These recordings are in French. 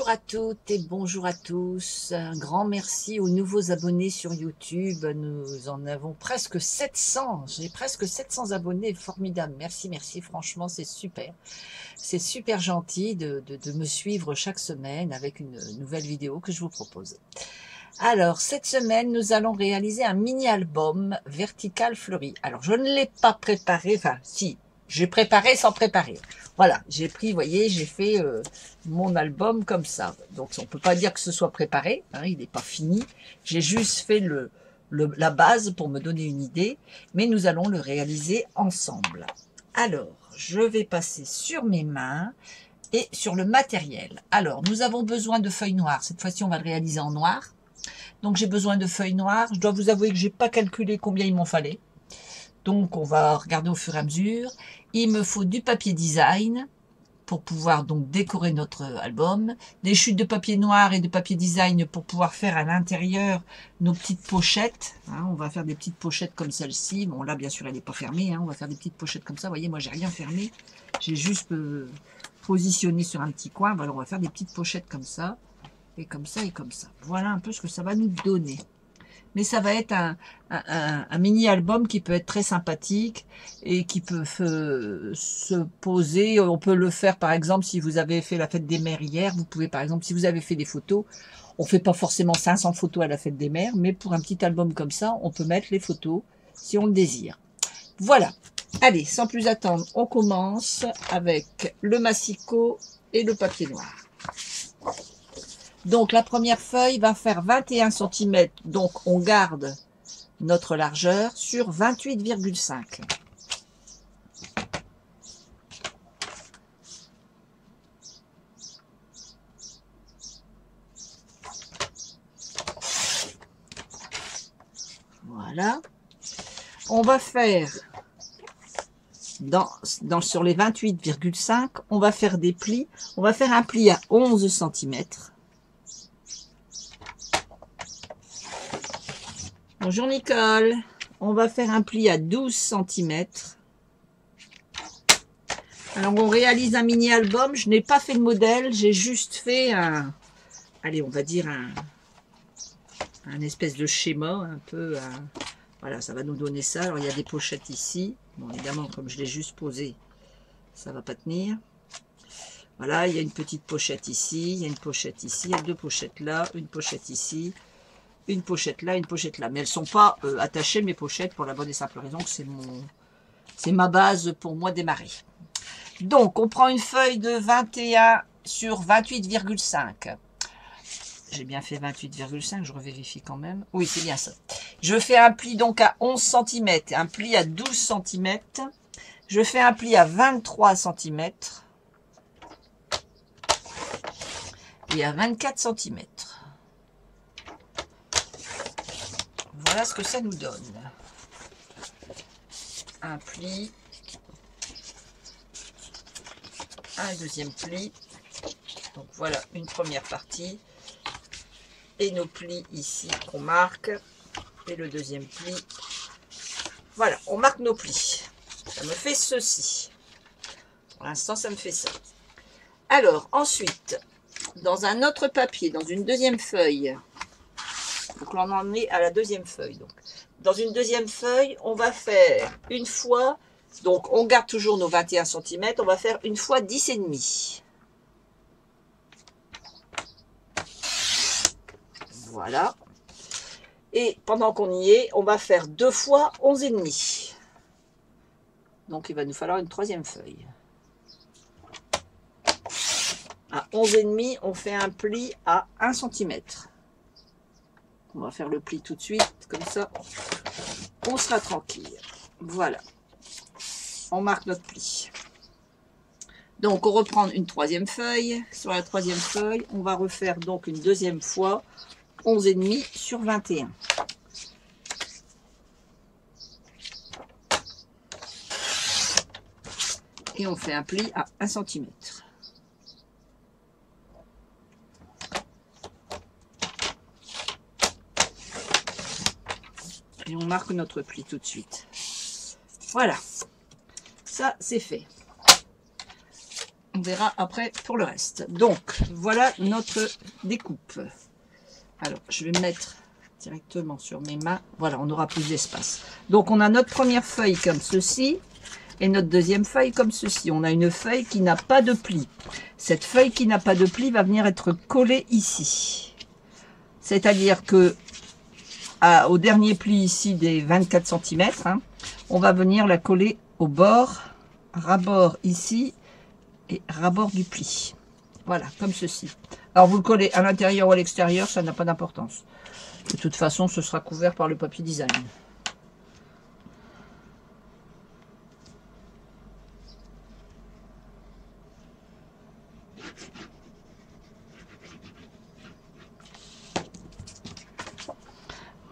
Bonjour à toutes et bonjour à tous. Un grand merci aux nouveaux abonnés sur YouTube. Nous en avons presque 700. J'ai presque 700 abonnés. Formidable. Merci, merci. Franchement, c'est super. C'est super gentil de me suivre chaque semaine avec une nouvelle vidéo que je vous propose. Alors, cette semaine, nous allons réaliser un mini-album vertical fleuri. Alors, je ne l'ai pas préparé. Enfin, si, j'ai préparé sans préparer. Voilà, j'ai pris, vous voyez, j'ai fait mon album comme ça. Donc, on peut pas dire que ce soit préparé, hein, il n'est pas fini. J'ai juste fait la base pour me donner une idée, mais nous allons le réaliser ensemble. Alors, je vais passer sur mes mains et sur le matériel. Alors, nous avons besoin de feuilles noires. Cette fois-ci, on va le réaliser en noir. Donc, j'ai besoin de feuilles noires. Je dois vous avouer que j'ai pas calculé combien il m'en fallait. Donc, on va regarder au fur et à mesure. Il me faut du papier design pour pouvoir donc décorer notre album, des chutes de papier noir et de papier design pour pouvoir faire à l'intérieur nos petites pochettes. Hein, on va faire des petites pochettes comme celle-ci. Bon, là, bien sûr, elle n'est pas fermée. Hein, on va faire des petites pochettes comme ça. Vous voyez, moi, j'ai rien fermé. J'ai juste positionné sur un petit coin. Alors, on va faire des petites pochettes comme ça, et comme ça, et comme ça. Voilà un peu ce que ça va nous donner. Mais ça va être un mini-album qui peut être très sympathique et qui peut se poser. On peut le faire, par exemple, si vous avez fait la fête des mères hier. Vous pouvez, par exemple, si vous avez fait des photos, on fait pas forcément 500 photos à la fête des mères, mais pour un petit album comme ça, on peut mettre les photos si on le désire. Voilà. Allez, sans plus attendre, on commence avec le massicot et le papier noir. Donc, la première feuille va faire 21 cm. Donc, on garde notre largeur sur 28,5. Voilà. On va faire, sur les 28,5, on va faire des plis. On va faire un pli à 11 cm. Bonjour Nicole, on va faire un pli à 12 cm. Alors on réalise un mini-album, je n'ai pas fait de modèle, j'ai juste fait allez on va dire un espèce de schéma, un peu, voilà ça va nous donner ça. Alors il y a des pochettes ici, bon évidemment comme je l'ai juste posé, ça va pas tenir. Voilà, il y a une petite pochette ici, il y a une pochette ici, il y a deux pochettes là, une pochette ici. Une pochette là, une pochette là. Mais elles ne sont pas attachées, mes pochettes, pour la bonne et simple raison que c'est ma base pour moi démarrer. Donc, on prend une feuille de 21 sur 28,5. J'ai bien fait 28,5, je revérifie quand même. Oui, c'est bien ça. Je fais un pli donc à 11 cm, un pli à 12 cm. Je fais un pli à 23 cm. Et à 24 cm. Voilà ce que ça nous donne. Un pli, un deuxième pli. Donc voilà une première partie. Et nos plis ici qu'on marque. Et le deuxième pli. Voilà, on marque nos plis. Ça me fait ceci. Pour l'instant, ça me fait ça. Alors, ensuite, dans un autre papier, dans une deuxième feuille. Donc là, on en est à la deuxième feuille. Donc, dans une deuxième feuille, on va faire une fois, donc on garde toujours nos 21 cm, on va faire une fois 10,5. Voilà. Et pendant qu'on y est, on va faire deux fois 11,5. Donc il va nous falloir une troisième feuille. À 11,5, on fait un pli à 1 cm. On va faire le pli tout de suite, comme ça, on sera tranquille. Voilà, on marque notre pli. Donc, on reprend une troisième feuille. Sur la troisième feuille, on va refaire donc une deuxième fois 11,5 sur 21. Et on fait un pli à 1 cm. Et on marque notre pli tout de suite. Voilà. Ça, c'est fait. On verra après pour le reste. Donc, voilà notre découpe. Alors, je vais mettre directement sur mes mains. Voilà, on aura plus d'espace. Donc, on a notre première feuille comme ceci et notre deuxième feuille comme ceci. On a une feuille qui n'a pas de pli. Cette feuille qui n'a pas de pli va venir être collée ici. C'est-à-dire que au dernier pli ici des 24 cm, hein, on va venir la coller au bord, ras-bord ici et ras-bord du pli. Voilà, comme ceci. Alors vous le collez à l'intérieur ou à l'extérieur, ça n'a pas d'importance. De toute façon, ce sera couvert par le papier design.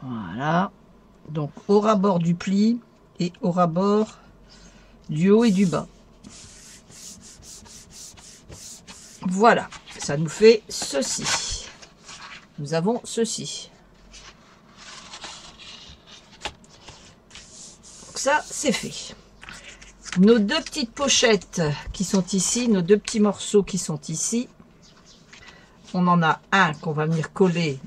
Voilà. Donc au ras-bord du pli et au ras-bord du haut et du bas. Voilà, ça nous fait ceci. Nous avons ceci. Donc ça, c'est fait. Nos deux petites pochettes qui sont ici, nos deux petits morceaux qui sont ici, on en a un qu'on va venir coller.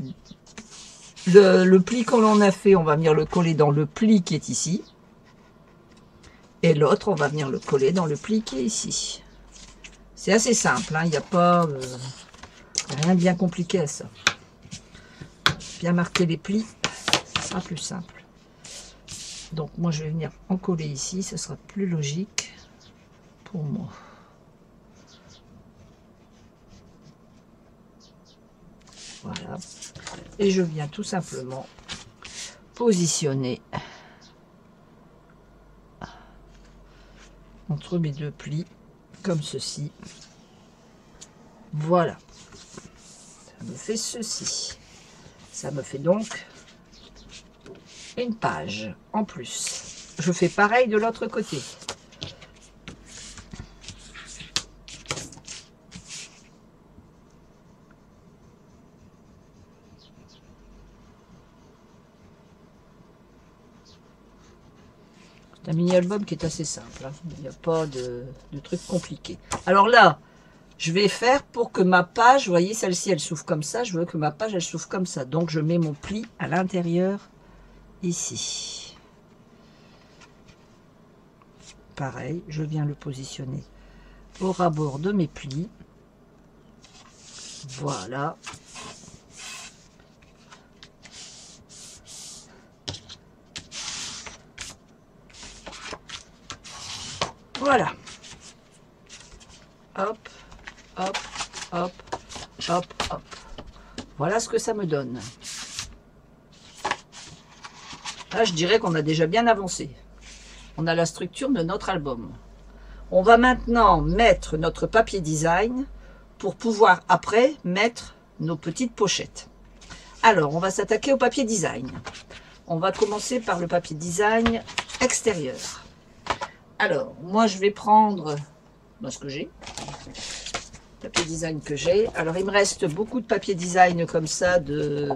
Le pli qu'on en a fait, on va venir le coller dans le pli qui est ici. Et l'autre, on va venir le coller dans le pli qui est ici. C'est assez simple, hein, il n'y a pas rien de bien compliqué à ça. Bien marquer les plis, ce sera plus simple. Donc moi je vais venir en coller ici, ce sera plus logique pour moi. Voilà. Et je viens tout simplement positionner entre mes deux plis comme ceci. Voilà, ça me fait ceci. Ça me fait donc une page en plus. Je fais pareil de l'autre côté. C'est un mini-album qui est assez simple, hein. Il n'y a pas de trucs compliqués. Alors là, je vais faire pour que ma page, vous voyez, celle-ci, elle s'ouvre comme ça. Je veux que ma page, elle s'ouvre comme ça. Donc, je mets mon pli à l'intérieur, ici. Pareil, je viens le positionner au ras-bord de mes plis. Voilà. Voilà. Hop, hop, hop, hop, hop. Voilà ce que ça me donne. Là, je dirais qu'on a déjà bien avancé. On a la structure de notre album. On va maintenant mettre notre papier design pour pouvoir après mettre nos petites pochettes. Alors, on va s'attaquer au papier design. On va commencer par le papier design extérieur. Alors, moi, je vais prendre ce que j'ai. Papier design que j'ai. Alors, il me reste beaucoup de papier design comme ça de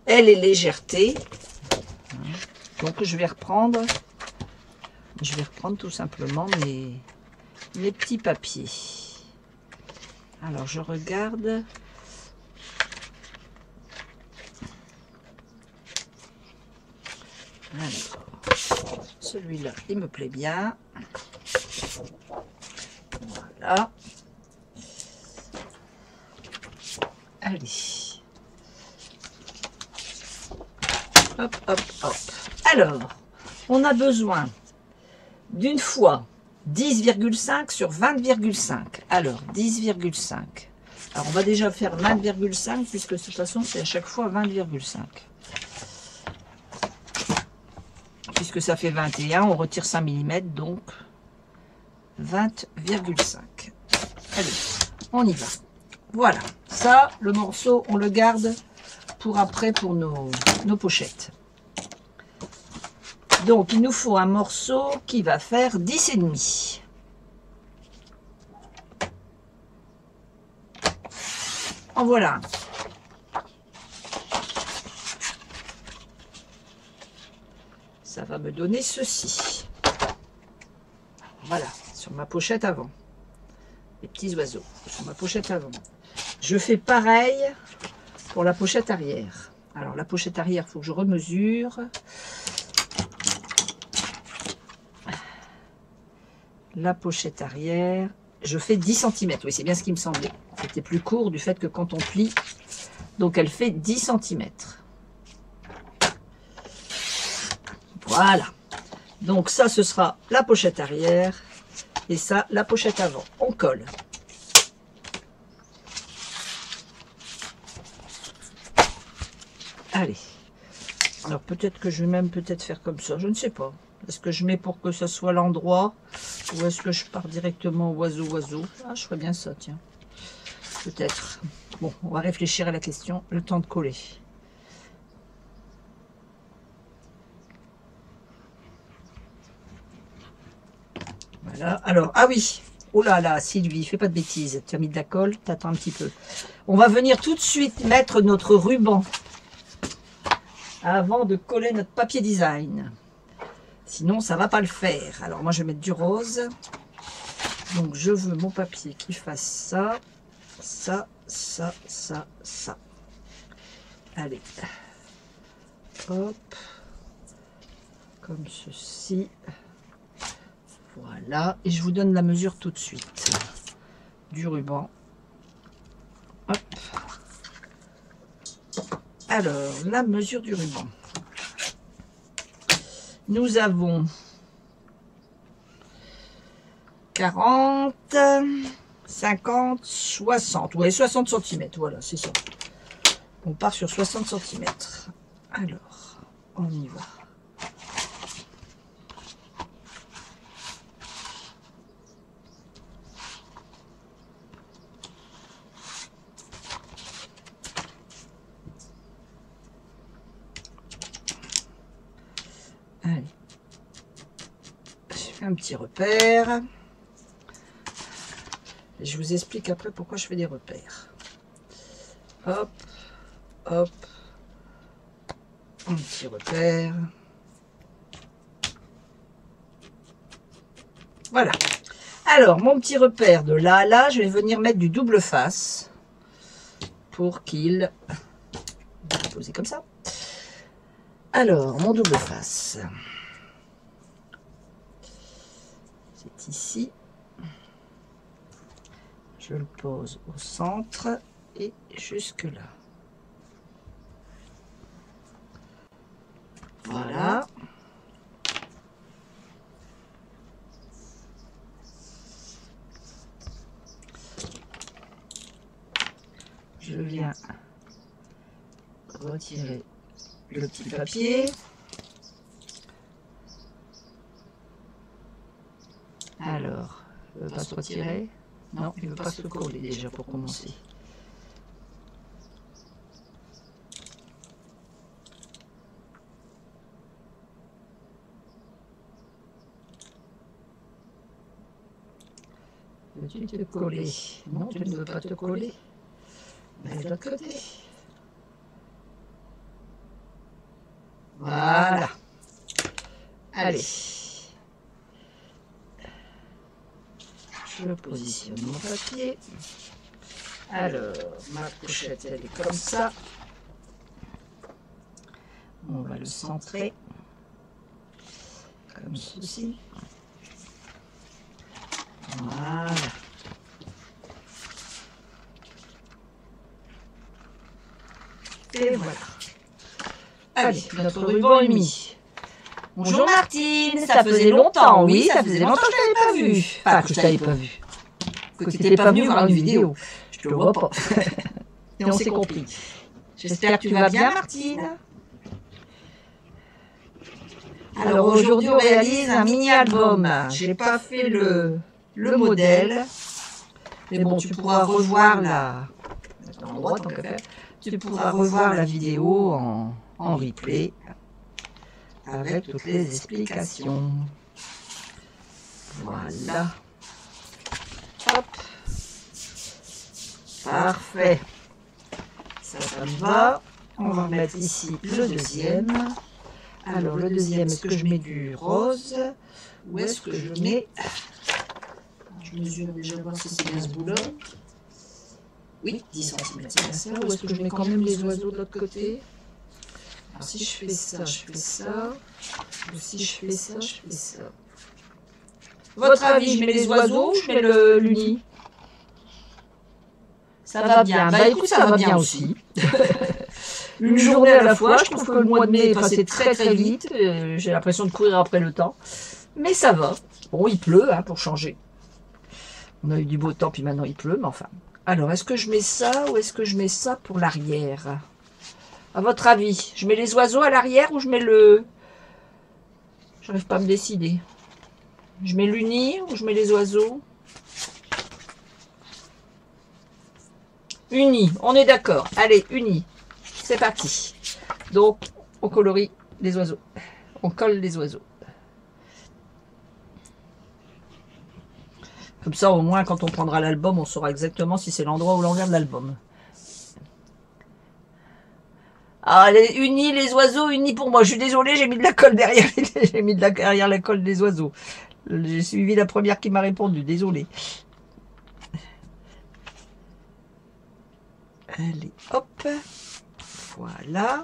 Elle et légèreté. Donc, je vais reprendre tout simplement mes petits papiers. Alors, je regarde. Alors, celui-là, il me plaît bien. Voilà. Allez. Hop, hop, hop. Alors, on a besoin d'une fois 10,5 sur 20,5. Alors, 10,5. Alors, on va déjà faire 20,5 puisque de toute façon, c'est à chaque fois 20,5. Puisque ça fait 21, on retire 5 mm, donc 20,5. Allez, on y va. Voilà, ça, le morceau, on le garde pour après, pour nos pochettes. Donc, il nous faut un morceau qui va faire 10,5. En voilà. Ça va me donner ceci. Voilà, sur ma pochette avant. les petits oiseaux sur ma pochette avant. Je fais pareil pour la pochette arrière. Alors, la pochette arrière, il faut que je remesure. La pochette arrière, je fais 10 cm. Oui, c'est bien ce qui me semblait. C'était plus court du fait que quand on plie, donc elle fait 10 cm. Voilà. Donc ça, ce sera la pochette arrière et ça, la pochette avant. On colle. Allez. Alors peut-être que je vais même faire comme ça, je ne sais pas. Est-ce que je mets pour que ce soit l'endroit ou est-ce que je pars directement oiseau? Ah, je ferais bien ça, tiens. Peut-être. Bon, on va réfléchir à la question, le temps de coller. Voilà, alors, ah oui, oh là là, Sylvie, fais pas de bêtises, tu as mis de la colle, t'attends un petit peu. On va venir tout de suite mettre notre ruban avant de coller notre papier design. Sinon, ça va pas le faire. Alors, moi, je vais mettre du rose. Donc, je veux mon papier qui fasse ça, ça, ça, ça, ça. Allez. Hop. Comme ceci. Voilà. Et je vous donne la mesure tout de suite du ruban. Hop. Alors, la mesure du ruban. Nous avons 40, 50, 60. Ouais, 60 cm. Voilà, c'est ça. On part sur 60 cm. Alors, on y va. Allez, je fais un petit repère. Et je vous explique après pourquoi je fais des repères. Hop, hop, un petit repère. Voilà. Alors, mon petit repère de là à là, je vais venir mettre du double face pour qu'il... Je vais poser comme ça. Alors, mon double face, c'est ici. Je le pose au centre et jusque là. Voilà. Je viens retirer le petit papier. Alors, il ne veut pas se retirer. Non, il ne veut pas se coller déjà pour commencer. Veux-tu te coller? Non, tu ne veux pas te coller. Mais de l'autre côté. Voilà. Allez. Je positionne mon papier. Alors, ma pochette, elle est comme ça. On va le centrer. Comme ceci. Voilà. Et voilà. Allez, notre ruban est mis. Bonjour Martine, ça faisait longtemps, oui, ça faisait longtemps que je t'avais pas vu. Enfin, que je t'avais pas vu. Que tu n'étais pas venu voir une vidéo. Je te vois pas. Et on s'est compris. J'espère que tu vas bien Martine. Alors aujourd'hui on réalise un mini-album. J'ai pas fait le modèle. Mais bon, tu pourras revoir la... Tu pourras revoir la vidéo en replay. Avec toutes les explications. Voilà. Hop. Parfait. Ça me va. On va mettre ici le deuxième. Alors le deuxième, est-ce que je mets du rose ou est-ce que je mets mesure déjà voir si c'est bien ce bout-là. Oui, 10 cm, c'est bien ça. Ou est-ce que je mets quand même les oiseaux de l'autre côté? Alors si je fais ça, je fais ça. Ou si je fais ça, je fais ça. Votre avis, je mets les oiseaux ou je mets l'uni? Ça va bien. Bah écoute, ça va bien aussi. Une journée à la fois, je trouve que le mois de mai est passé très très vite. J'ai l'impression de courir après le temps. Mais ça va. Bon, il pleut, hein, pour changer. On a eu du beau temps, puis maintenant il pleut, mais enfin. Alors, est-ce que je mets ça ou est-ce que je mets ça pour l'arrière? À votre avis, je mets les oiseaux à l'arrière ou je mets le... J'arrive pas à me décider. Je mets l'uni ou je mets les oiseaux? Uni, on est d'accord. Allez, uni. C'est parti. Donc, on colorie les oiseaux. On colle les oiseaux. Comme ça, au moins, quand on prendra l'album, on saura exactement si c'est l'endroit ou l'envers de l'album. Ah, les unis, les oiseaux, unis pour moi. Je suis désolée, j'ai mis de la colle derrière. J'ai mis derrière la colle des oiseaux. J'ai suivi la première qui m'a répondu. Désolée. Allez, hop. Voilà.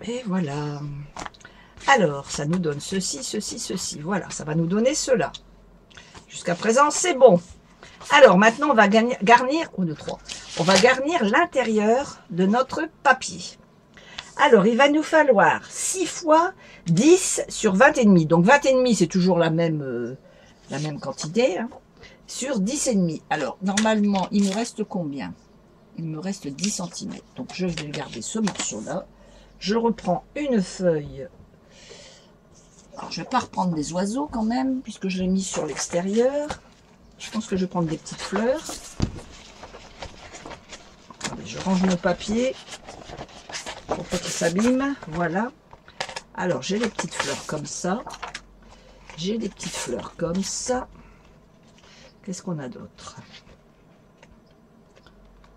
Et voilà. Alors, ça nous donne ceci, ceci, ceci. Voilà, ça va nous donner cela. Jusqu'à présent, c'est bon. Alors, maintenant, on va garnir, ou de 3. On va garnir l'intérieur de notre papier. Alors, il va nous falloir 6 fois 10 sur 20 et demi. Donc, 20 et demi, c'est toujours la même quantité, hein, sur 10 et demi. Alors, normalement, il me reste combien? Il me reste 10 cm. Donc, je vais garder ce morceau-là. Je reprends une feuille. Alors, je ne vais pas reprendre des oiseaux quand même, puisque je l'ai mis sur l'extérieur. Je pense que je vais prendre des petites fleurs. Attendez, je range mon papier pour pas qu'il s'abîme. Voilà. Alors, j'ai les petites fleurs comme ça. J'ai des petites fleurs comme ça. Qu'est-ce qu'on a d'autre?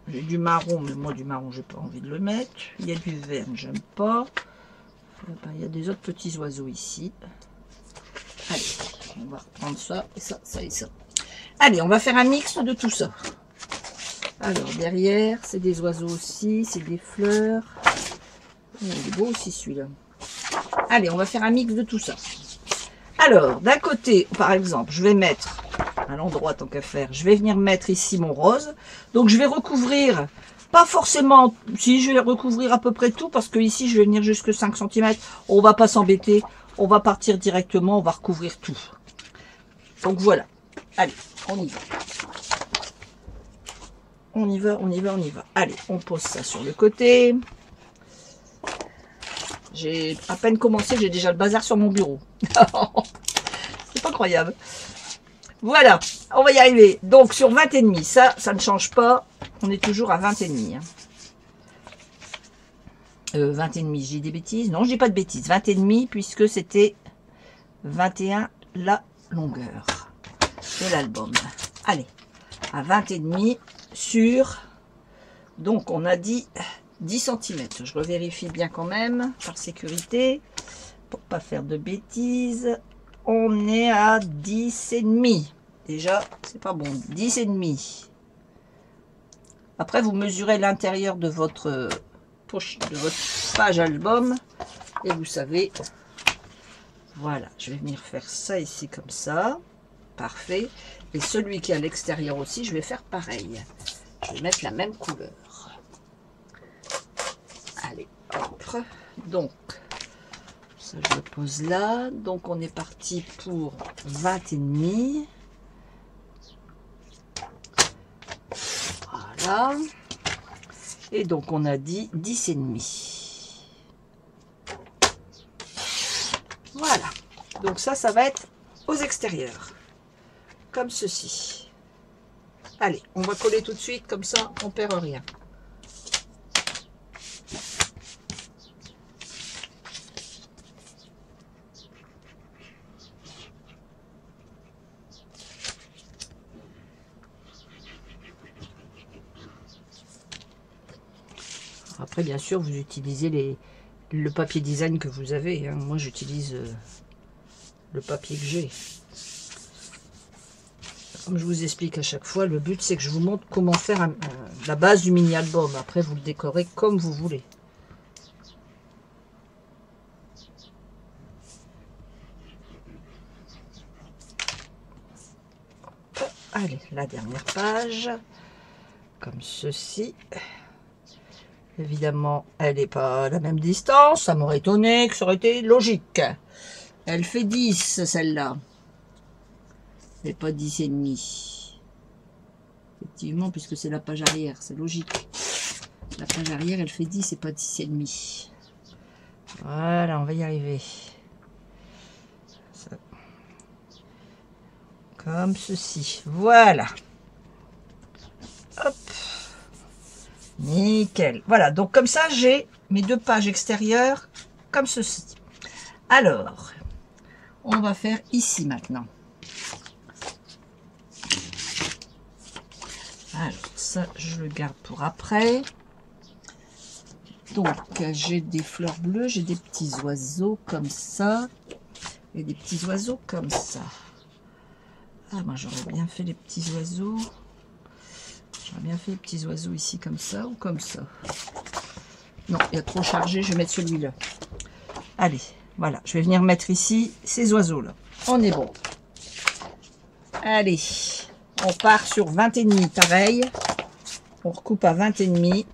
J'ai du marron, mais moi, du marron, j'ai pas envie de le mettre. Il y a du vert, j'aime pas. Il y a des autres petits oiseaux ici. Allez, on va reprendre ça, et ça, ça et ça. Allez, on va faire un mix de tout ça. Alors, derrière, c'est des oiseaux aussi, c'est des fleurs. Il est beau aussi, celui-là. Allez, on va faire un mix de tout ça. Alors, d'un côté, par exemple, je vais mettre, à l'endroit tant qu'à faire, je vais venir mettre ici mon rose. Donc, je vais recouvrir... Pas forcément, si je vais recouvrir à peu près tout, parce que ici je vais venir jusque 5 cm. On va pas s'embêter, on va partir directement, on va recouvrir tout. Donc voilà. Allez, on y va. On y va, on y va, on y va. Allez, on pose ça sur le côté. J'ai à peine commencé, j'ai déjà le bazar sur mon bureau. C'est pas croyable. Voilà, on va y arriver. Donc sur 20 et demi, ça ne change pas. On est toujours à 20 et demi. 20 et demi, j'ai des bêtises. Non, je dis pas de bêtises. 20 et demi puisque c'était 21 la longueur de l'album. Allez, à 20 et demi sur... Donc on a dit 10 cm. Je revérifie bien quand même par sécurité pour pas faire de bêtises. On est à 10 et demi. Déjà, c'est pas bon. 10 et demi. Après, vous mesurez l'intérieur de votre poche, de votre page album. Et vous savez, voilà, je vais venir faire ça ici comme ça. Parfait. Et celui qui est à l'extérieur aussi, je vais faire pareil. Je vais mettre la même couleur. Allez, hop. Donc, ça je le pose là. Donc, on est parti pour 20 et demi. Voilà. Et donc, on a dit 10 et demi. Voilà. Donc, ça va être aux extérieurs. Comme ceci. Allez, on va coller tout de suite. Comme ça, on perd rien. Après, bien sûr, vous utilisez le papier design que vous avez. Hein. Moi, j'utilise le papier que j'ai. Comme je vous explique à chaque fois, le but c'est que je vous montre comment faire la base du mini-album. Après, vous le décorez comme vous voulez. Allez, la dernière page, comme ceci. Évidemment, elle n'est pas à la même distance. Ça m'aurait étonné que ça aurait été logique. Elle fait 10, celle-là. Et pas 10 et demi. Effectivement, puisque c'est la page arrière, c'est logique. La page arrière, elle fait 10 et pas 10 et demi. Voilà, on va y arriver. Ça. Comme ceci. Voilà. Hop. Nickel. Voilà, donc comme ça, j'ai mes deux pages extérieures comme ceci. Alors, on va faire ici maintenant. Alors, ça, je le garde pour après. Donc, j'ai des fleurs bleues, j'ai des petits oiseaux comme ça. Et des petits oiseaux comme ça. Ah, moi, j'aurais bien fait les petits oiseaux. J'aurais bien fait les petits oiseaux ici comme ça ou comme ça. Non, il y a trop chargé, je vais mettre celui-là. Allez, voilà, je vais venir mettre ici ces oiseaux-là. On est bon. Allez, on part sur 20 et demi, pareil. On recoupe à 20 et demi.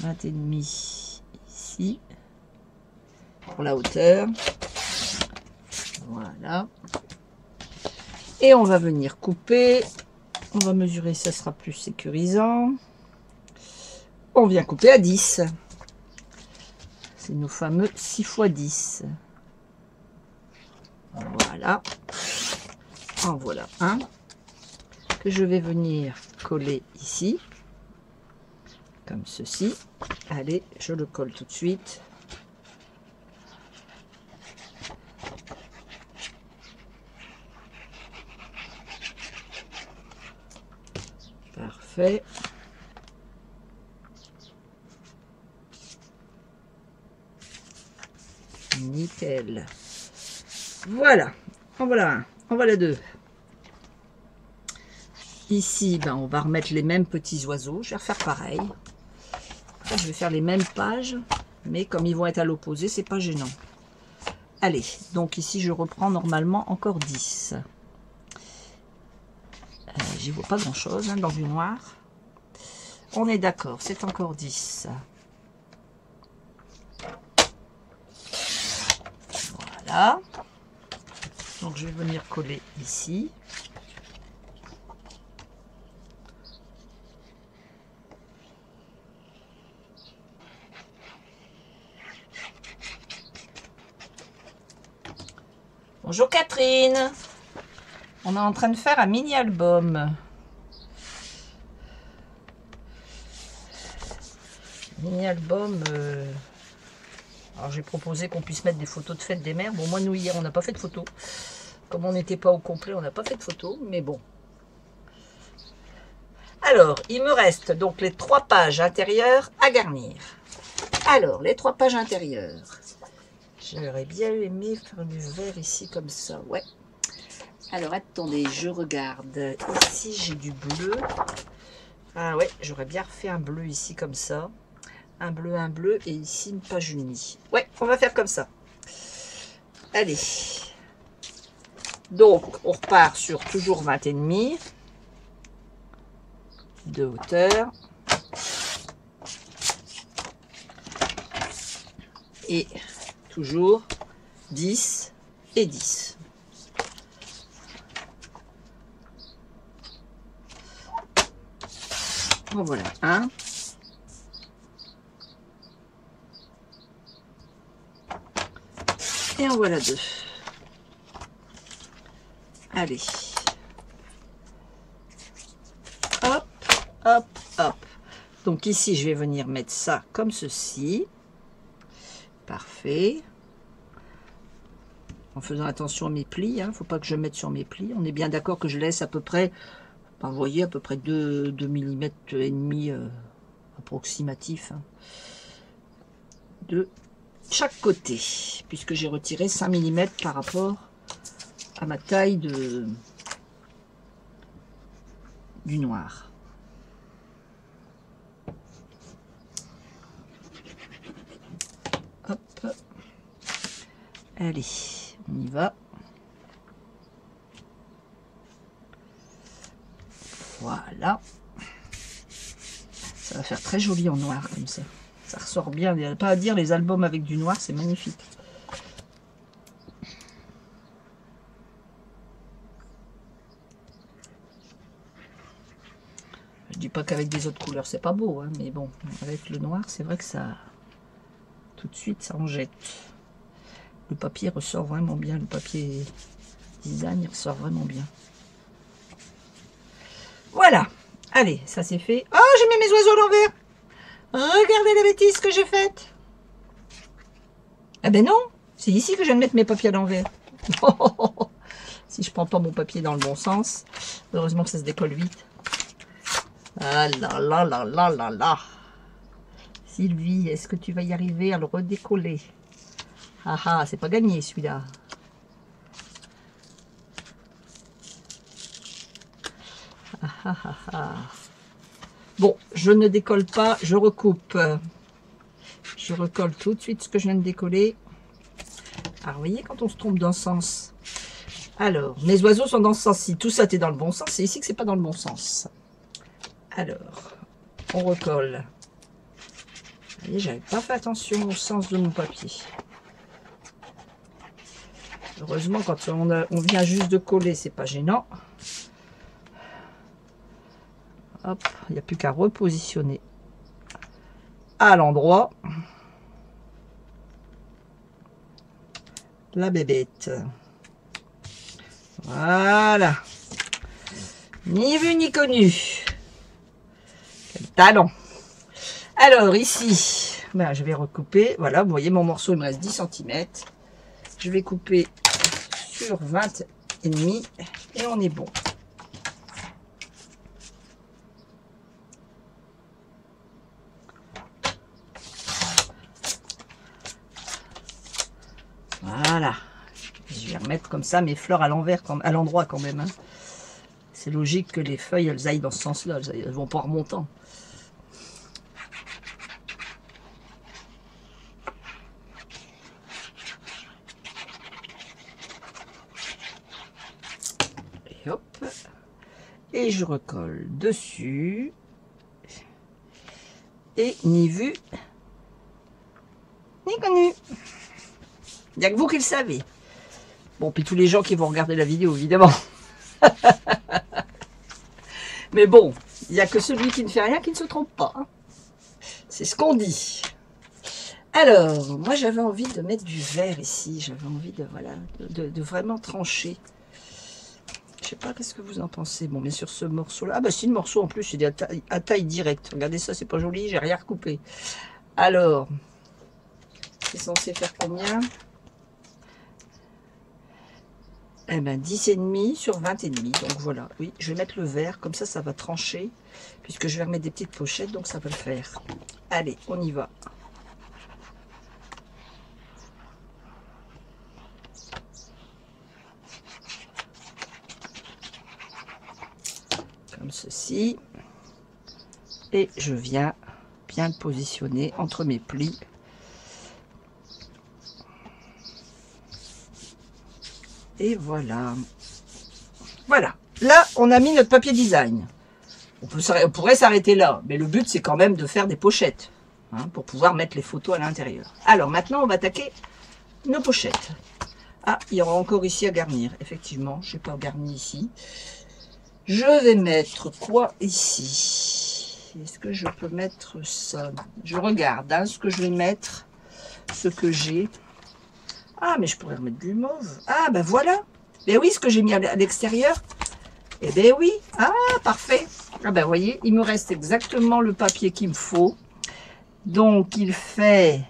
20 et demi ici. Pour la hauteur. Voilà. Et on va venir couper. On va mesurer, ça sera plus sécurisant. On vient couper à 10. C'est nos fameux 6 x 10. Voilà. En voilà un. Que je vais venir coller ici. Comme ceci. Allez, je le colle tout de suite. Parfait. Nickel. Voilà. En voilà un. En voilà deux. Ici, ben, on va remettre les mêmes petits oiseaux. Je vais refaire pareil. Après, je vais faire les mêmes pages. Mais comme ils vont être à l'opposé, c'est pas gênant. Allez. Donc ici, je reprends normalement encore 10. J'y vois pas grand chose hein, dans du noir. On est d'accord, c'est encore 10. Voilà. Donc je vais venir coller ici. Bonjour Catherine. On est en train de faire un mini-album. Mini-album. Alors j'ai proposé qu'on puisse mettre des photos de fête des mères. Bon, moi nous hier on n'a pas fait de photos. Comme on n'était pas au complet, on n'a pas fait de photos. Mais bon. Alors, il me reste donc les 3 pages intérieures à garnir. Alors, les 3 pages intérieures. J'aurais bien aimé faire du vert ici comme ça. Ouais. Alors, attendez, je regarde. Ici, j'ai du bleu. Ah ouais, j'aurais bien refait un bleu ici comme ça. Un bleu, et ici une page unie. Ouais, on va faire comme ça. Allez. Donc, on repart sur toujours 20 et demi de hauteur. Et toujours 10 et 10. En voilà un. Et en voilà 2. Allez. Hop, hop, hop. Donc ici, je vais venir mettre ça comme ceci. Parfait. En faisant attention à mes plis. Il ne faut pas que je mette sur mes plis. On est bien d'accord que je laisse à peu près, enfin, vous voyez, à peu près 2 mm et demi approximatif. Hein. 2 chaque côté, puisque j'ai retiré 5 mm par rapport à ma taille du noir. Hop. Allez, on y va. Voilà. Ça va faire très joli en noir comme ça. Ça ressort bien. Il n'y a pas à dire, les albums avec du noir, c'est magnifique. Je dis pas qu'avec des autres couleurs, c'est pas beau, hein, mais bon, avec le noir, c'est vrai que ça... Tout de suite, ça en jette. Le papier ressort vraiment bien. Le papier design, il ressort vraiment bien. Voilà. Allez, ça c'est fait. Oh, j'ai mis mes oiseaux à l'envers. Regardez la bêtise que j'ai faite. Ah ben non, c'est ici que je viens de mettre mes papiers à l'envers. Si je prends pas mon papier dans le bon sens. Heureusement que ça se décolle vite. Ah là là là là là là. Sylvie, est-ce que tu vas y arriver à le redécoller? Ah ah, c'est pas gagné celui-là. Ah ah ah ah. Bon, je ne décolle pas, je recoupe. Je recolle tout de suite ce que je viens de décoller. Alors, vous voyez, quand on se trompe d'un sens. Alors, mes oiseaux sont dans ce sens-ci. Tout ça, t'es dans le bon sens. C'est ici que c'est pas dans le bon sens. Alors, on recolle. Vous voyez, j'avais pas fait attention au sens de mon papier. Heureusement, quand on vient juste de coller, c'est pas gênant. Hop, il n'y a plus qu'à repositionner à l'endroit la bébête. Voilà. Ni vu ni connu. Quel talent. Alors ici, ben, je vais recouper. Voilà, vous voyez mon morceau, il me reste 10 cm. Je vais couper sur 20 et demi et on est bon. Voilà. Je vais remettre comme ça mes fleurs à l'envers, à l'endroit quand même. Hein. C'est logique que les feuilles, elles aillent dans ce sens-là. Elles vont pas en remontant. Et hop. Et je recolle dessus. Et ni vu, ni connu. Il n'y a que vous qui le savez. Bon, puis tous les gens qui vont regarder la vidéo, évidemment. Mais bon, il n'y a que celui qui ne fait rien qui ne se trompe pas. Hein. C'est ce qu'on dit. Alors, moi j'avais envie de mettre du vert ici. J'avais envie de, voilà, de vraiment trancher. Je sais pas, qu'est-ce que vous en pensez? Bon, bien sûr, ce morceau-là. Ah bah si, le morceau en plus, c'est à taille directe. Regardez ça, c'est pas joli, j'ai rien recoupé. Alors, c'est censé faire combien? Eh ben 10,5 sur 20,5. Donc voilà, oui, je vais mettre le vert, comme ça va trancher, puisque je vais remettre des petites pochettes, donc ça va le faire. Allez, on y va. Comme ceci. Et je viens bien le positionner entre mes plis. Et voilà. Voilà. Là, on a mis notre papier design. On pourrait s'arrêter là. Mais le but, c'est quand même de faire des pochettes. Hein, pour pouvoir mettre les photos à l'intérieur. Alors, maintenant, on va attaquer nos pochettes. Ah, il y aura encore ici à garnir. Effectivement, je n'ai pas garni ici. Je vais mettre quoi ici? Est-ce que je peux mettre ça? Je regarde hein, ce que je vais mettre. Ce que j'ai. Ah, mais je pourrais remettre du mauve. Ah, ben voilà. Ben oui, ce que j'ai mis à l'extérieur. Eh ben oui. Ah, parfait. Ah, ben vous voyez, il me reste exactement le papier qu'il me faut. Donc, il fait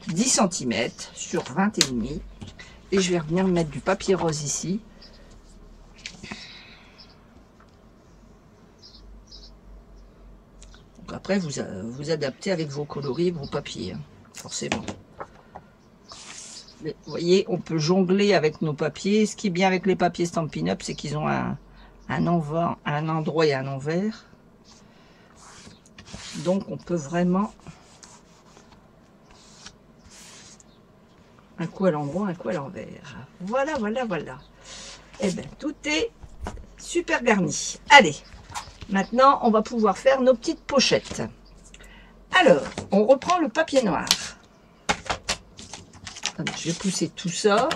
10 cm sur 20,5. Et je vais revenir mettre du papier rose ici. Donc après, vous adaptez avec vos coloris, vos papiers, hein, forcément. Mais vous voyez, on peut jongler avec nos papiers. Ce qui est bien avec les papiers Stampin' Up, c'est qu'ils ont un endroit et un envers. Donc on peut vraiment un coup à l'endroit, un coup à l'envers. Voilà, voilà, voilà. Et bien, tout est super garni. Allez, maintenant on va pouvoir faire nos petites pochettes. Alors, on reprend le papier noir. Je vais pousser tout ça.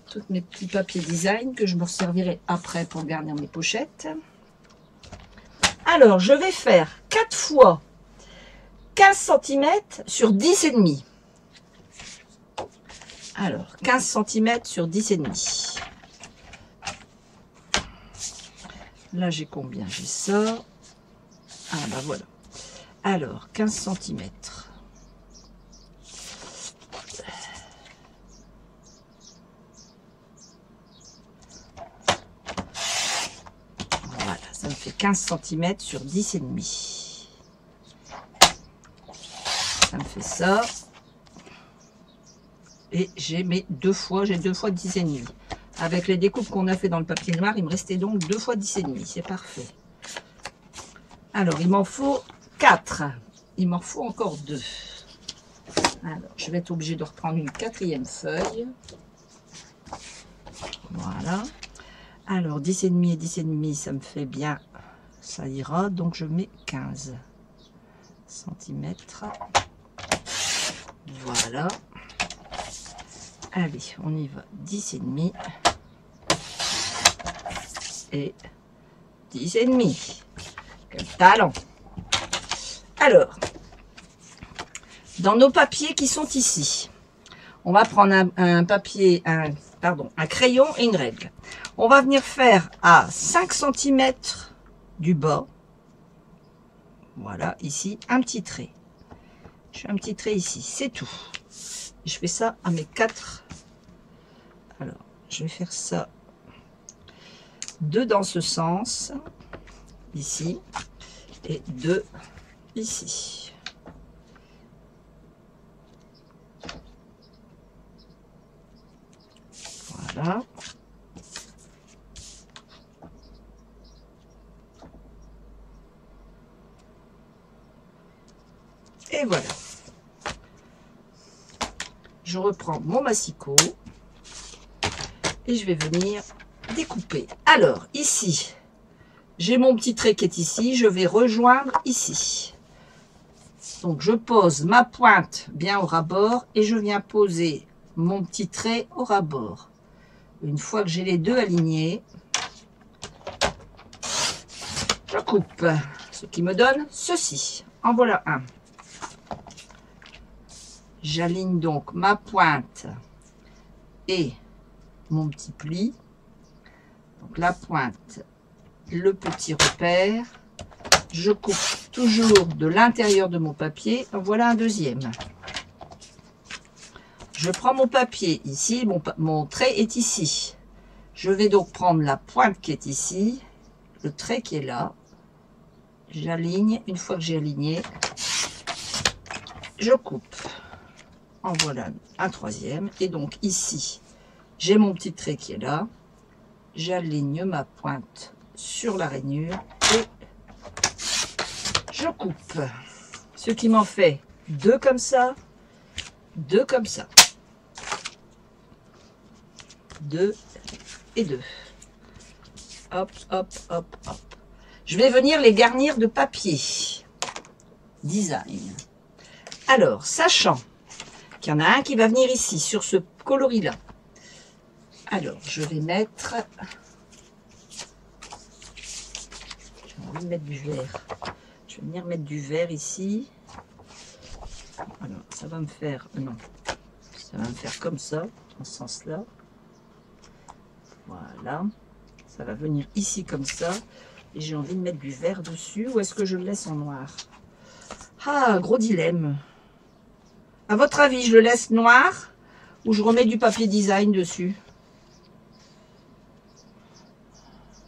Tous mes petits papiers design que je me servirai après pour garnir mes pochettes. Alors, je vais faire 4 fois 15 cm sur 10,5. Alors, 15 cm sur 10,5. Là, j'ai combien? J'ai ça. Ah, bah voilà. Alors, 15 cm. Voilà, ça me fait 15 cm sur 10,5. Ça me fait ça. Et j'ai mes deux fois 10,5. Avec les découpes qu'on a fait dans le papier noir, il me restait donc 2 fois 10,5. C'est parfait. Alors, il m'en faut 4. Il m'en faut encore 2. Alors, je vais être obligée de reprendre une 4e feuille. Voilà. Alors, 10,5 et 10,5, ça me fait bien. Ça ira. Donc, je mets 15 cm. Voilà. Allez, on y va. 10,5 et 10,5. Quel talent! Alors, dans nos papiers qui sont ici, on va prendre un crayon et une règle. On va venir faire à 5 cm du bas, voilà, ici, un petit trait. Je fais un petit trait ici, c'est tout. Je fais ça à mes 4. Alors, je vais faire ça 2 dans ce sens, ici, et 2 ici. Voilà. Et voilà. Je reprends mon massicot et je vais venir découper. Alors, ici, j'ai mon petit trait qui est ici. Je vais rejoindre ici. Donc, je pose ma pointe bien au ras-bord et je viens poser mon petit trait au ras-bord. Une fois que j'ai les deux alignés, je coupe. Ce qui me donne ceci. En voilà un. J'aligne donc ma pointe et mon petit pli. Donc la pointe, le petit repère. Je coupe toujours de l'intérieur de mon papier. En voilà un deuxième. Je prends mon papier ici, mon trait est ici. Je vais donc prendre la pointe qui est ici, le trait qui est là. J'aligne. Une fois que j'ai aligné, je coupe. En voilà un troisième. Et donc ici, j'ai mon petit trait qui est là. J'aligne ma pointe sur la rainure et je coupe. Ce qui m'en fait 2 comme ça, 2 comme ça. 2 et 2. Hop, hop, hop, hop. Je vais venir les garnir de papier design. Alors, sachant qu'il y en a un qui va venir ici, sur ce coloris-là. Alors, je vais mettre... J'ai envie de mettre du vert. Je vais venir mettre du vert ici. Alors, ça va me faire... Non. Ça va me faire comme ça, dans ce sens-là. Voilà. Ça va venir ici comme ça. Et j'ai envie de mettre du vert dessus. Ou est-ce que je le laisse en noir? Ah, gros dilemme. À votre avis, je le laisse noir ou je remets du papier design dessus?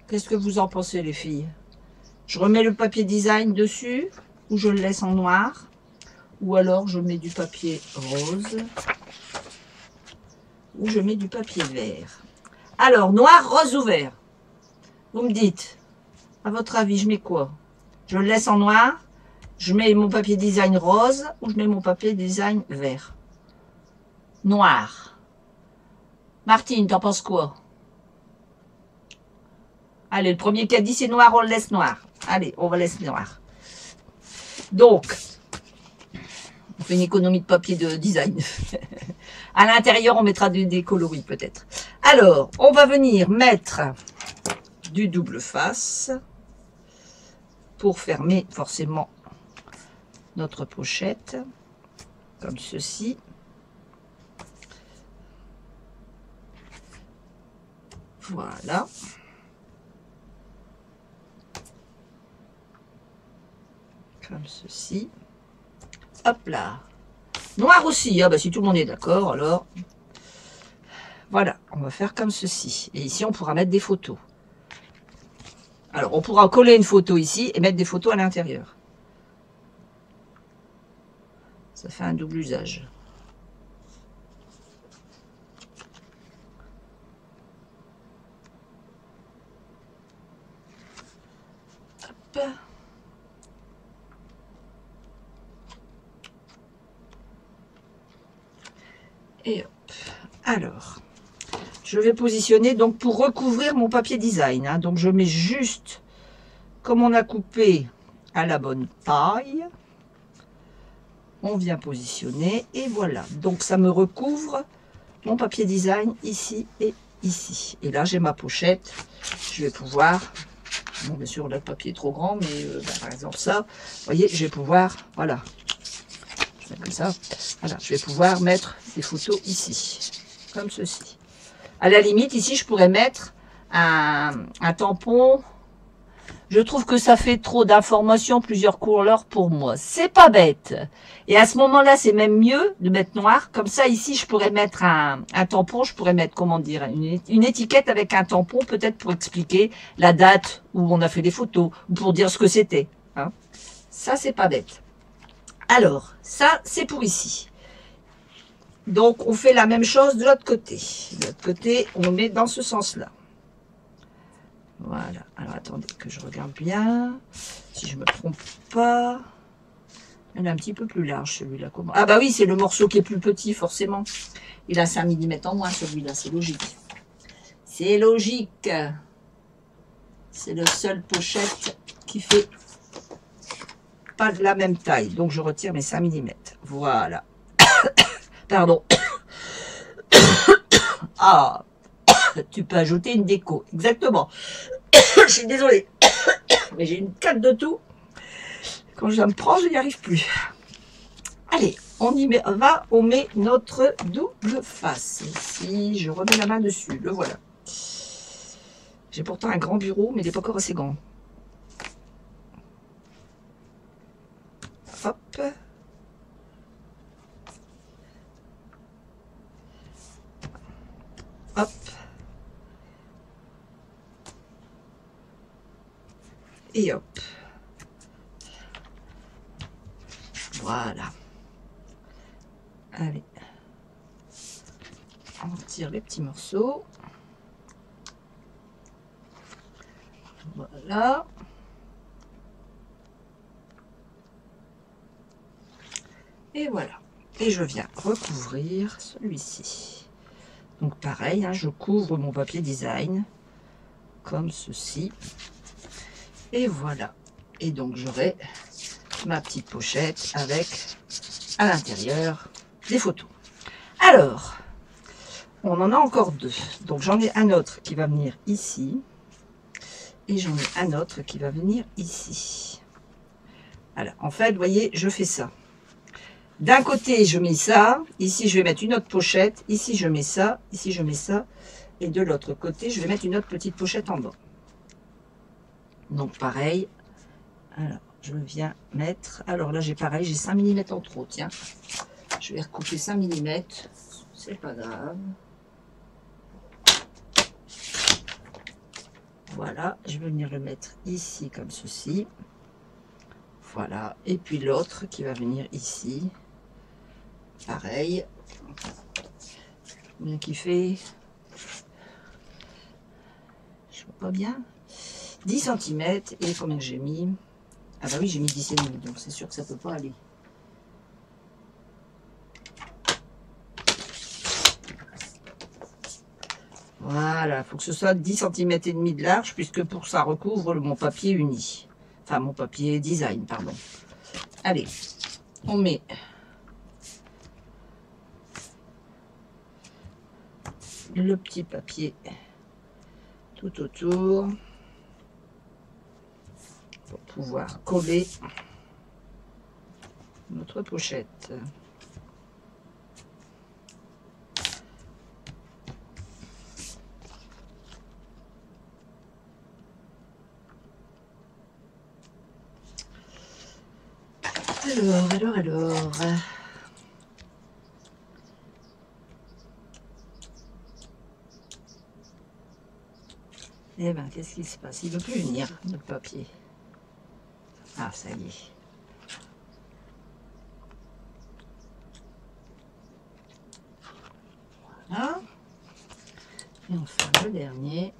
Qu'est-ce que vous en pensez, les filles? Je remets le papier design dessus ou je le laisse en noir? Ou alors je mets du papier rose? ou je mets du papier vert. Alors, noir, rose ou vert? Vous me dites, à votre avis, je mets quoi? Je le laisse en noir, je mets mon papier design rose ou je mets mon papier design vert? Noir. Martine, t'en penses quoi? Allez, le premier qui a dit c'est noir, on le laisse noir. Allez, on va laisser noir. Donc, on fait une économie de papier de design. À l'intérieur, on mettra des coloris peut-être. Alors, on va venir mettre du double face pour fermer forcément notre pochette, comme ceci. Voilà. Comme ceci. Hop là. Noir aussi, ah bah si tout le monde est d'accord, alors. Voilà, on va faire comme ceci. Et ici, on pourra mettre des photos. Alors, on pourra coller une photo ici et mettre des photos à l'intérieur. Ça fait un double usage. Hop. Et hop. Alors, je vais positionner donc pour recouvrir mon papier design. Hein, donc, je mets juste, comme on a coupé à la bonne taille, on vient positionner et voilà. Donc, ça me recouvre mon papier design ici et ici. Et là, j'ai ma pochette. Je vais pouvoir, bon, bien sûr, le papier est trop grand, mais par exemple ça, vous voyez, je vais pouvoir, voilà. Comme ça, voilà, je vais pouvoir mettre des photos ici, comme ceci. À la limite, ici, je pourrais mettre un tampon. Je trouve que ça fait trop d'informations, plusieurs couleurs pour moi. C'est pas bête. Et à ce moment-là, c'est même mieux de mettre noir. Comme ça, ici, je pourrais mettre un tampon. Je pourrais mettre, comment dire, une étiquette avec un tampon, peut-être pour expliquer la date où on a fait les photos, ou pour dire ce que c'était. Hein. Ça, c'est pas bête. Alors, ça, c'est pour ici. Donc, on fait la même chose de l'autre côté. De l'autre côté, on met dans ce sens-là. Voilà. Alors, attendez que je regarde bien. Si je ne me trompe pas. Il est un petit peu plus large, celui-là. Ah bah oui, c'est le morceau qui est plus petit, forcément. Il a 5 mm en moins, celui-là. C'est logique. C'est logique. C'est le seul pochette qui fait pas de la même taille. Donc, je retire mes 5 mm. Voilà. Pardon. Ah, tu peux ajouter une déco. Exactement. Je suis désolée. Mais j'ai une canne de tout. Quand je me prends, je n'y arrive plus. Allez, on y met, on met notre double face. Ici, je remets la main dessus. Le voilà. J'ai pourtant un grand bureau, mais il n'est pas encore assez grand. Hop. Hop. Et hop. Voilà. Allez. On tire les petits morceaux. Voilà. Et voilà. Et je viens recouvrir celui-ci. Donc pareil, hein, je couvre mon papier design comme ceci. Et voilà. Et donc j'aurai ma petite pochette avec à l'intérieur des photos. Alors, on en a encore deux. Donc j'en ai un autre qui va venir ici. Et j'en ai un autre qui va venir ici. Voilà. En fait, vous voyez, je fais ça. D'un côté, je mets ça. Ici, je vais mettre une autre pochette. Ici, je mets ça. Ici, je mets ça. Et de l'autre côté, je vais mettre une autre petite pochette en bas. Donc, pareil. Alors, je viens mettre... Alors là, j'ai pareil. J'ai 5 mm en trop. Tiens. Je vais recouper 5 mm. C'est pas grave. Voilà. Je vais venir le mettre ici, comme ceci. Voilà. Et puis l'autre qui va venir ici. Pareil. Bien kiffé. Je vois pas bien. 10 cm. Et combien j'ai mis? Ah bah oui, j'ai mis 10,5, donc c'est sûr que ça peut pas aller. Voilà, il faut que ce soit 10 cm et demi de large, puisque pour ça recouvre mon papier uni. Enfin, mon papier design, pardon. Allez, on met le petit papier tout autour pour pouvoir coller notre pochette. Alors. Eh ben, qu'est-ce qui se passe? Il ne veut plus venir, le papier. Ah, ça y est. Voilà. Et enfin, le dernier.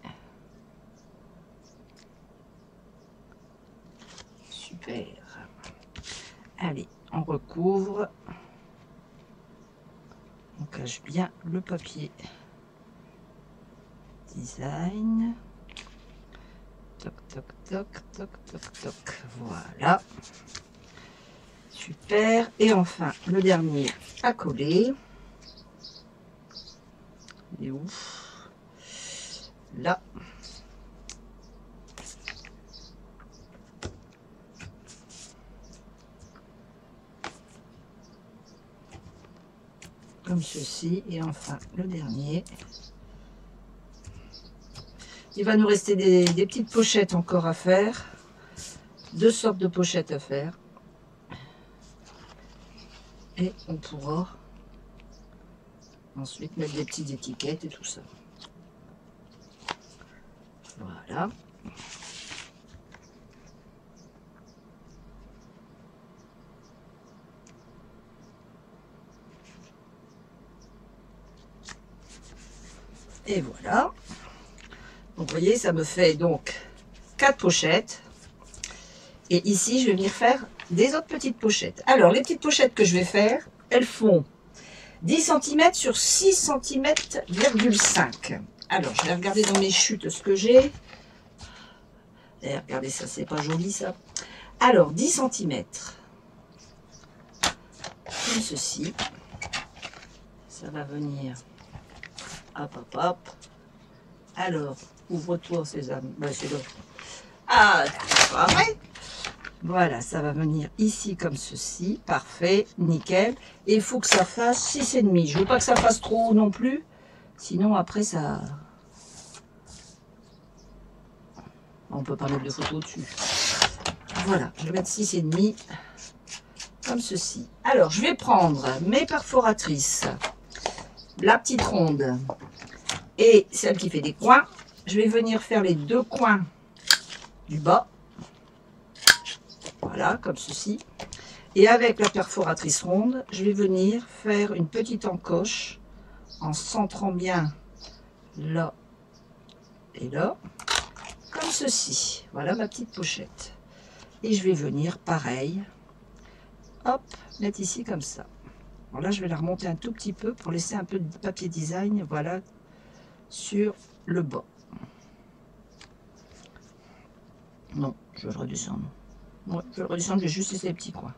Super. Allez, on recouvre. On cache bien le papier design. Toc, toc, toc, toc, toc, toc. Voilà. Super. Et enfin, le dernier à coller. Il est où? Là. Comme ceci. Et enfin, le dernier. Il va nous rester des petites pochettes encore à faire. 2 sortes de pochettes à faire. Et on pourra ensuite mettre des petites étiquettes et tout ça. Voilà. Et voilà. Donc, vous voyez, ça me fait donc 4 pochettes. Et ici, je vais venir faire des autres petites pochettes. Alors, les petites pochettes que je vais faire, elles font 10 cm sur 6 cm,5. Alors, je vais regarder dans mes chutes ce que j'ai. Et regardez ça, c'est pas joli ça. Alors, 10 cm. Comme ceci. Ça va venir. Hop, hop, hop. Alors, ouvre-toi, Sésame. Ben, c'est l'autre. Ah, pareil. Voilà, ça va venir ici comme ceci. Parfait, nickel. Et il faut que ça fasse 6,5. Je ne veux pas que ça fasse trop haut non plus. Sinon, après, ça... On ne peut pas mettre de photo dessus. Voilà, je vais mettre 6,5 comme ceci. Alors, je vais prendre mes perforatrices. La petite ronde et celle qui fait des coins. Je vais venir faire les 2 coins du bas. Voilà, comme ceci. Et avec la perforatrice ronde, je vais venir faire une petite encoche en centrant bien là et là, comme ceci. Voilà ma petite pochette. Et je vais venir, pareil, hop, mettre ici comme ça. Bon, là, je vais la remonter un tout petit peu pour laisser un peu de papier design, voilà, sur le bas. Non, je vais le redescendre. Ouais, je vais le redescendre, je vais juste laisser les petits coins.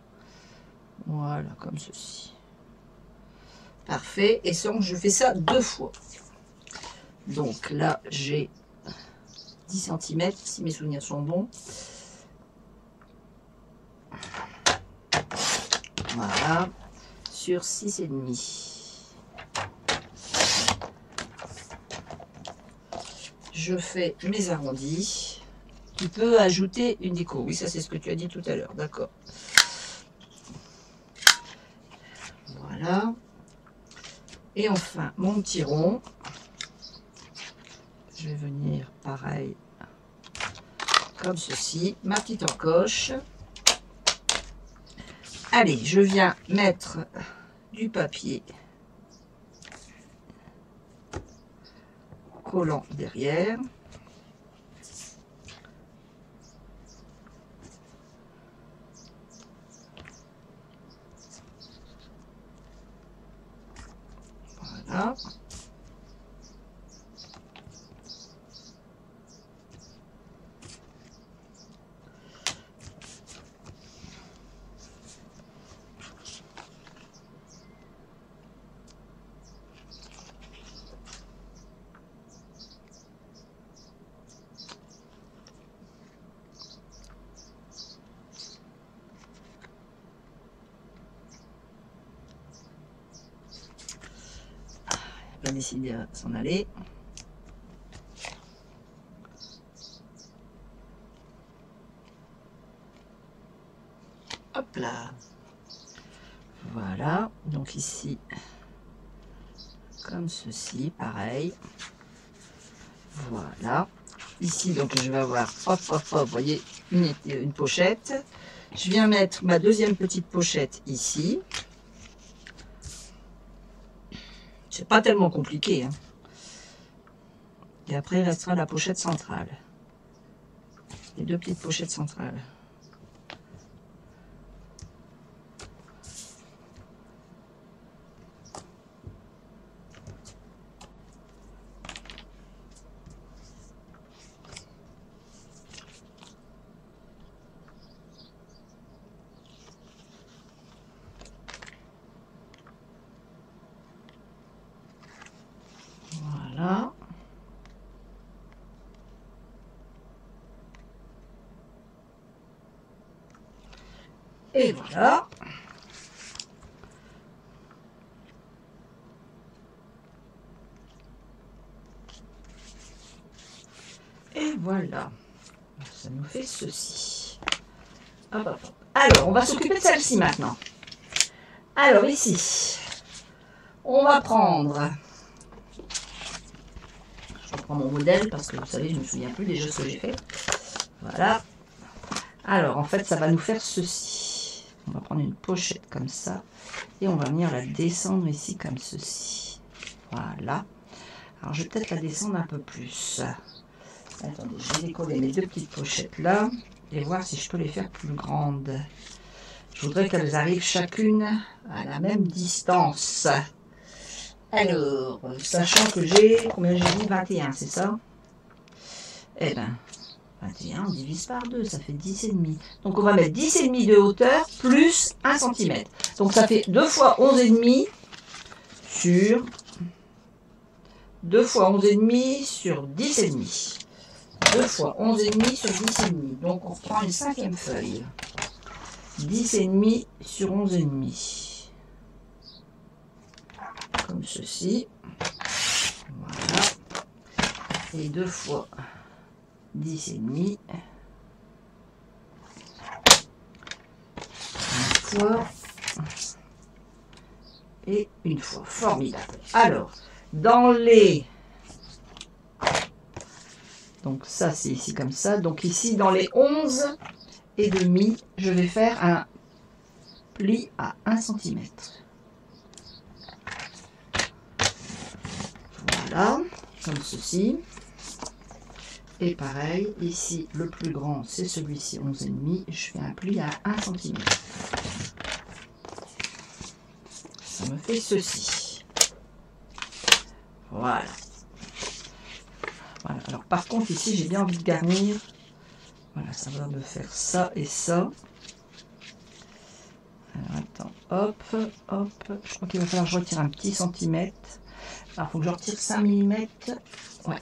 Voilà, comme ceci. Parfait. Et donc, je fais ça 2 fois. Donc là, j'ai 10 cm, si mes souvenirs sont bons. Voilà. Sur 6,5. Je fais mes arrondis. Tu peux ajouter une déco. Oui, ça c'est ce que tu as dit tout à l'heure. D'accord. Voilà. Et enfin, mon petit rond. Je vais venir pareil, comme ceci. Ma petite encoche. Allez, je viens mettre du papier collant derrière. Voilà. On va décider à s'en aller. Hop là. Voilà. Donc ici, comme ceci, pareil. Voilà. Ici, donc je vais avoir, hop, hop, hop, vous voyez, une pochette. Je viens mettre ma deuxième petite pochette ici. C'est pas tellement compliqué, hein. Et après, il restera la pochette centrale. Les deux petites pochettes centrales. Voilà. Et voilà. Et voilà. Ça nous fait ceci. Hop, hop, hop. Alors, on va s'occuper de celle-ci maintenant. Alors, ici, on va prendre... Je reprends mon modèle parce que vous savez, je ne me souviens plus déjà ce que j'ai fait. Voilà. Alors, en fait, ça va nous faire ceci. On va prendre une pochette comme ça. Et on va venir la descendre ici comme ceci. Voilà. Alors, je vais peut-être la descendre un peu plus. Attendez, je vais décoller mes deux petites pochettes là. Et voir si je peux les faire plus grandes. Je voudrais qu'elles arrivent chacune à la même distance. Alors, sachant que j'ai, combien j'ai dit, 21, c'est ça? Eh bien, 21, on divise par 2, ça fait 10,5. Donc on va mettre 10,5 de hauteur plus 1 cm. Donc ça fait 2 fois 11,5 sur 2 fois 11,5 sur 10,5. 2 fois 11,5 sur 10,5. Donc on reprend une cinquième feuille. 10,5 sur 11,5. Comme ceci. Voilà. Et 2 fois 10,5. Une fois. Et une fois. Formidable. Alors, dans les... Donc ça, c'est ici comme ça. Donc ici, dans les 11,5, je vais faire un pli à 1 cm. Voilà, comme ceci. Et pareil, ici, le plus grand, c'est celui-ci, 11,5. Je fais un pli à 1 cm. Ça me fait ceci. Voilà. Voilà. Alors, par contre, ici, j'ai bien envie de garnir. Voilà, ça va me faire ça et ça. Alors, attends, hop, hop. Je crois qu'il va falloir que je retire un petit centimètre. Alors, il faut que je retire 5 mm. Ouais.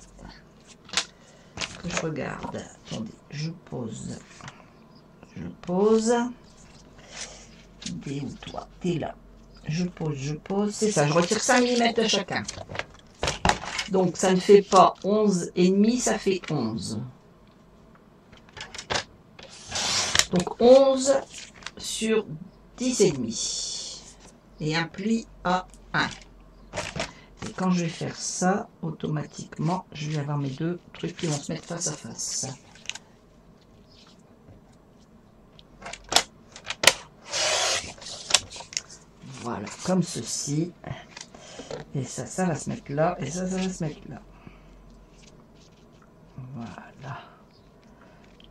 Que je regarde. Attendez, je pose. Je pose. T'es où, toi? T'es là. Je pose, je pose. C'est ça, je retire 5 mm de chacun. Donc, ça ne fait pas 11,5, ça fait 11. Donc, 11 sur 10,5. Et un pli à 1. Et quand je vais faire ça, automatiquement, je vais avoir mes deux trucs qui vont se mettre face à face. Voilà, comme ceci. Et ça va se mettre là, et ça va se mettre là. Voilà.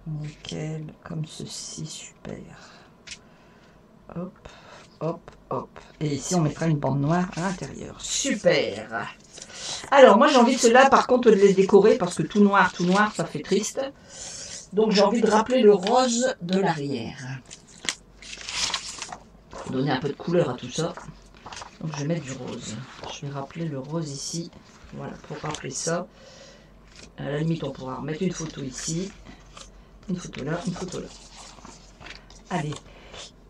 Nickel, comme ceci, super. Hop, hop, hop. Et ici, on mettra une bande noire à l'intérieur. Super. Alors, moi, j'ai envie de cela, par contre, de les décorer, parce que tout noir, ça fait triste. Donc, j'ai envie de rappeler le rose de l'arrière. Donner un peu de couleur à tout ça. Donc, je vais mettre du rose. Je vais rappeler le rose ici. Voilà, pour rappeler ça. À la limite, on pourra remettre une photo ici. Une photo là, une photo là. Allez.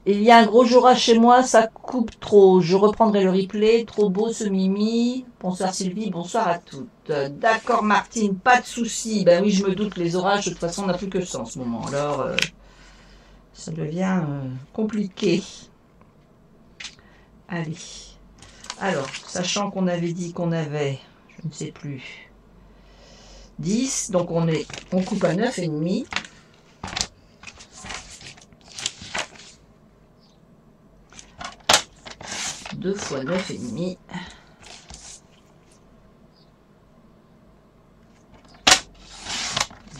Il y a un gros Jura chez moi, ça coupe trop. Je reprendrai le replay. Trop beau ce Mimi. Bonsoir Sylvie, bonsoir à toutes. D'accord Martine, pas de souci. Ben oui, je me doute, les orages, de toute façon, on n'a plus que ça en ce moment. Alors, ça devient compliqué. Allez. Alors, sachant qu'on avait dit qu'on avait, je ne sais plus, 10, donc on coupe à 9,5. Deux fois 9,5.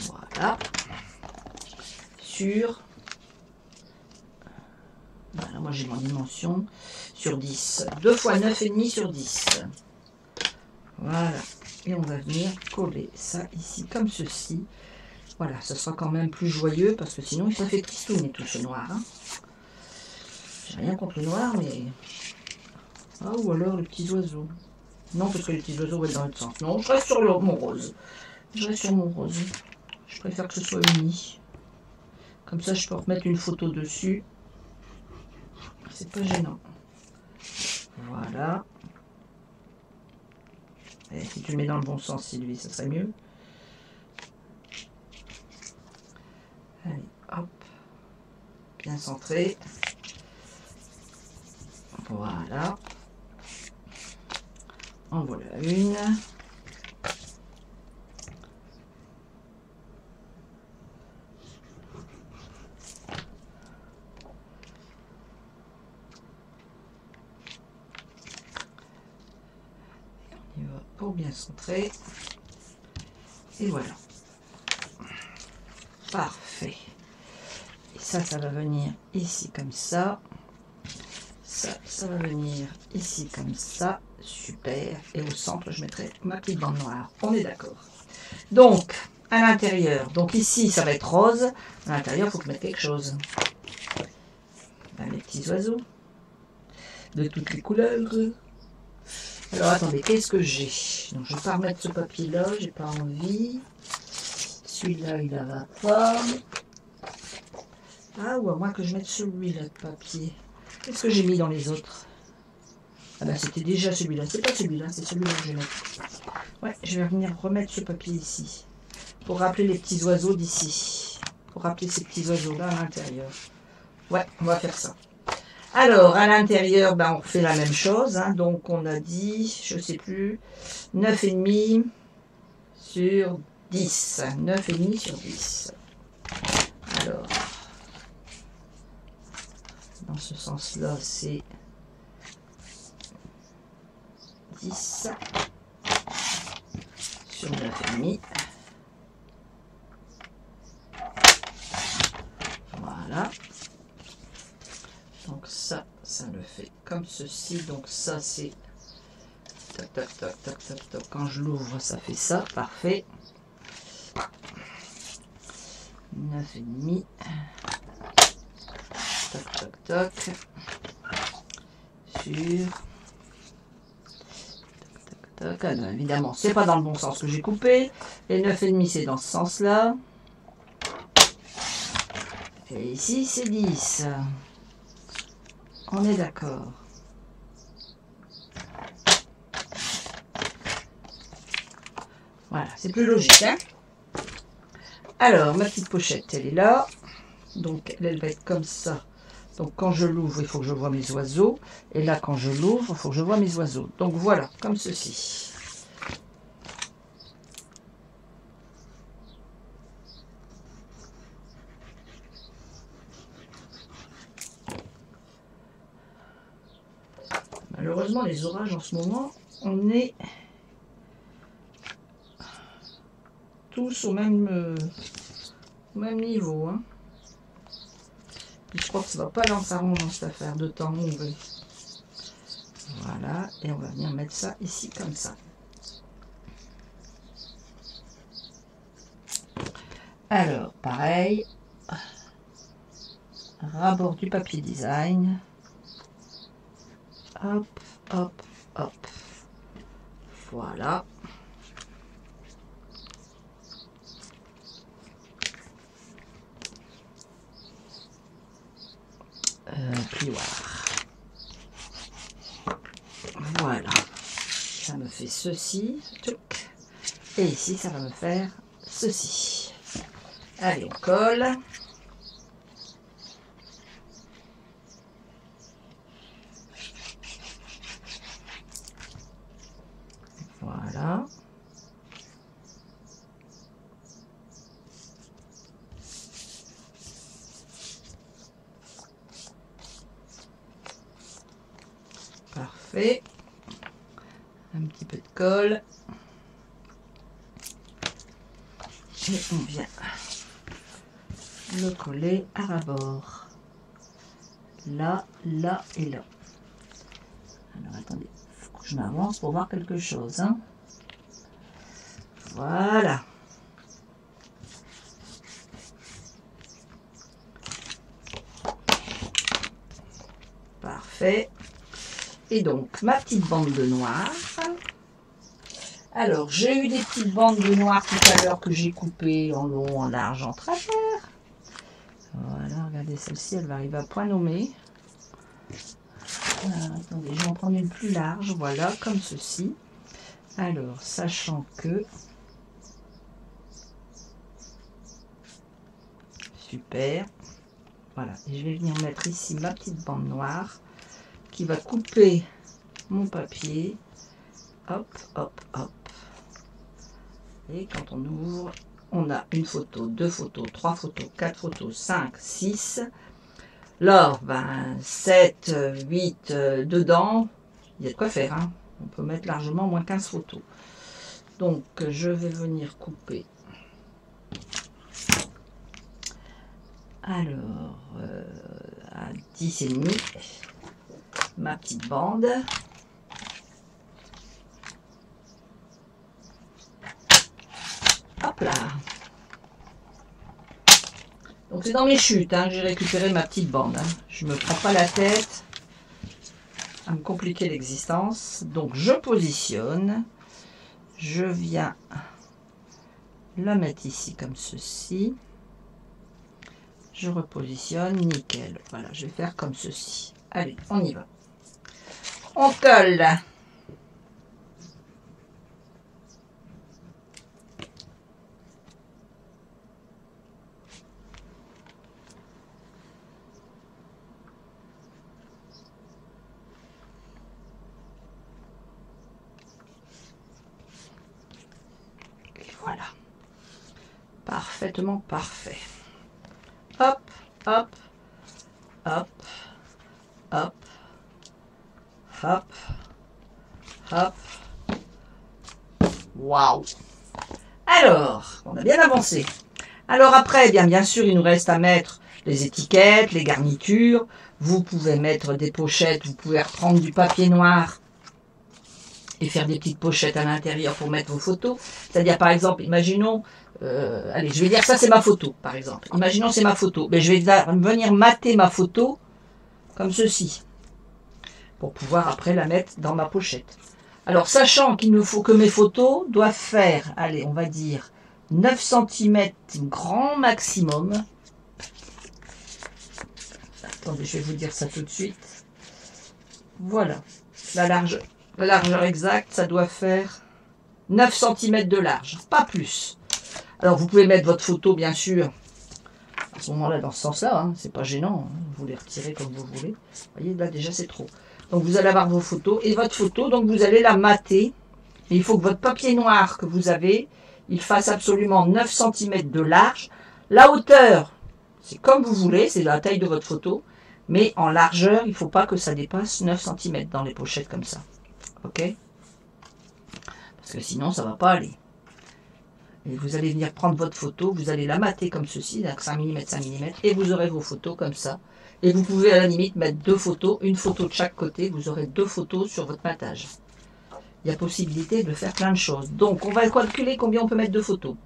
Voilà. Sur, voilà, moi j'ai mon dimension, sur 10. 2 fois 9,5 sur 10. Voilà. Et on va venir coller ça ici comme ceci. Voilà, ça sera quand même plus joyeux parce que sinon ça fait tristouner tout ce noir. Hein. J'ai rien contre le noir, mais... Ah, ou alors les petits oiseaux. Non, parce que les petits oiseaux vont être dans l'autre sens. Non, je reste sur mon rose. Je reste sur mon rose. Je préfère que ce soit uni. Comme ça, je peux remettre une photo dessus. C'est pas gênant. Voilà. Et si tu le mets dans le bon sens, Sylvie, ça serait mieux. Allez, hop. Bien centré. Voilà. En voilà une. On y va pour bien centrer. Et voilà. Parfait. Et ça va venir ici comme ça. Ça va venir ici comme ça. Super. Et au centre, je mettrai ma petite bande noire. On est d'accord. Donc, à l'intérieur. Donc ici, ça va être rose. À l'intérieur, il faut que je mette quelque chose. Ben, les petits oiseaux. De toutes les couleurs. Alors, attendez, qu'est-ce que j'ai? Donc, je ne vais pas remettre ce papier-là. J'ai pas envie. Celui-là, il ne va pas. Ah, ou à moins que je mette celui-là de papier. Qu'est-ce que j'ai mis dans les autres? Ah ben c'était déjà celui-là. C'est pas celui-là, c'est celui-là que je vais mettre. Ouais, je vais venir remettre ce papier ici. Pour rappeler les petits oiseaux d'ici. Pour rappeler ces petits oiseaux-là à l'intérieur. Ouais, on va faire ça. Alors, à l'intérieur, ben, on fait la même chose. Hein. Donc, on a dit, je sais plus, 9,5 sur 10. 9,5 sur 10. Alors, dans ce sens-là, c'est 10 sur 9,5. Voilà. Donc ça le fait comme ceci. Donc ça, c'est... Tac, tac, tac, tac, tac, tac. Quand je l'ouvre, ça fait ça. Parfait. 9,5. Tac, tac, tac. Sur... Tac, tac. Évidemment, c'est pas dans le bon sens que j'ai coupé. Et 9,5, c'est dans ce sens-là. Et ici, c'est 10. On est d'accord. Voilà, c'est plus logique, hein? Alors, ma petite pochette, elle est là. Donc, elle va être comme ça. Donc, quand je l'ouvre, il faut que je voie mes oiseaux. Et là, quand je l'ouvre, il faut que je voie mes oiseaux. Donc, voilà, comme ceci. Malheureusement, les orages en ce moment, on est tous au même niveau. Hein. Je crois que ça va pas dans sa ronde dans cette affaire de temps mauvais. Voilà, et on va venir mettre ça ici comme ça. Alors, pareil, rabord du papier design. Hop, hop, hop. Voilà. Plioir. Voilà. Ça me fait ceci. Et ici, ça va me faire ceci. Allez, on colle. Voilà. Parfait. Un petit peu de colle. Et on vient le coller à rabord. Là, là et là. Alors attendez, il faut que je m'avance pour voir quelque chose. Hein. Voilà. Parfait. Et donc, ma petite bande de noir. Alors, j'ai eu des petites bandes de noir tout à l'heure que j'ai coupées en long, en large, en travers. Voilà, regardez, celle-ci, elle va arriver à point nommé. Attendez, je vais en prendre une plus large, voilà, comme ceci. Alors, sachant que... Super. Voilà, et je vais venir mettre ici ma petite bande noire qui va couper mon papier. Hop, hop, hop. Et quand on ouvre, on a une photo, 2 photos, 3 photos, 4 photos, 5, 6. Alors, 7, 8 dedans, il y a de quoi faire. Hein. On peut mettre largement moins 15 photos. Donc, je vais venir couper. Alors, à 10,5, ma petite bande. Hop là. Donc c'est dans mes chutes hein, que j'ai récupéré ma petite bande. Hein. Je ne me prends pas la tête à me compliquer l'existence. Donc je positionne. Je viens la mettre ici comme ceci. Je repositionne, nickel. Voilà, je vais faire comme ceci. Allez, on y va. On colle. Voilà. Parfaitement parfait. Hop, hop, hop, hop, hop, hop. Waouh! Alors, on a bien avancé. Alors après, bien sûr, il nous reste à mettre les étiquettes, les garnitures. Vous pouvez mettre des pochettes, vous pouvez reprendre du papier noir et faire des petites pochettes à l'intérieur pour mettre vos photos. C'est-à-dire, par exemple, imaginons, allez, je vais dire ça c'est ma photo, par exemple. Imaginons c'est ma photo. Mais je vais venir mater ma photo comme ceci, pour pouvoir après la mettre dans ma pochette. Alors, sachant qu'il me faut que mes photos doivent faire, allez, on va dire 9 cm grand maximum. Attendez, je vais vous dire ça tout de suite. Voilà, la largeur exacte, ça doit faire 9 cm de large, pas plus. Alors, vous pouvez mettre votre photo, bien sûr, à ce moment-là, dans ce sens-là, hein, c'est pas gênant, hein, vous les retirez comme vous voulez. Vous voyez, là, déjà, c'est trop. Donc, vous allez avoir vos photos et votre photo, donc vous allez la mater. Et il faut que votre papier noir que vous avez, il fasse absolument 9 cm de large. La hauteur, c'est comme vous voulez, c'est la taille de votre photo. Mais en largeur, il ne faut pas que ça dépasse 9 cm dans les pochettes comme ça. Ok? Parce que sinon, ça ne va pas aller. Et vous allez venir prendre votre photo, vous allez la mater comme ceci, donc 5 mm, 5 mm, et vous aurez vos photos comme ça. Et vous pouvez à la limite mettre 2 photos, une photo de chaque côté, vous aurez 2 photos sur votre matage. Il y a possibilité de faire plein de choses. Donc on va calculer combien on peut mettre de photos.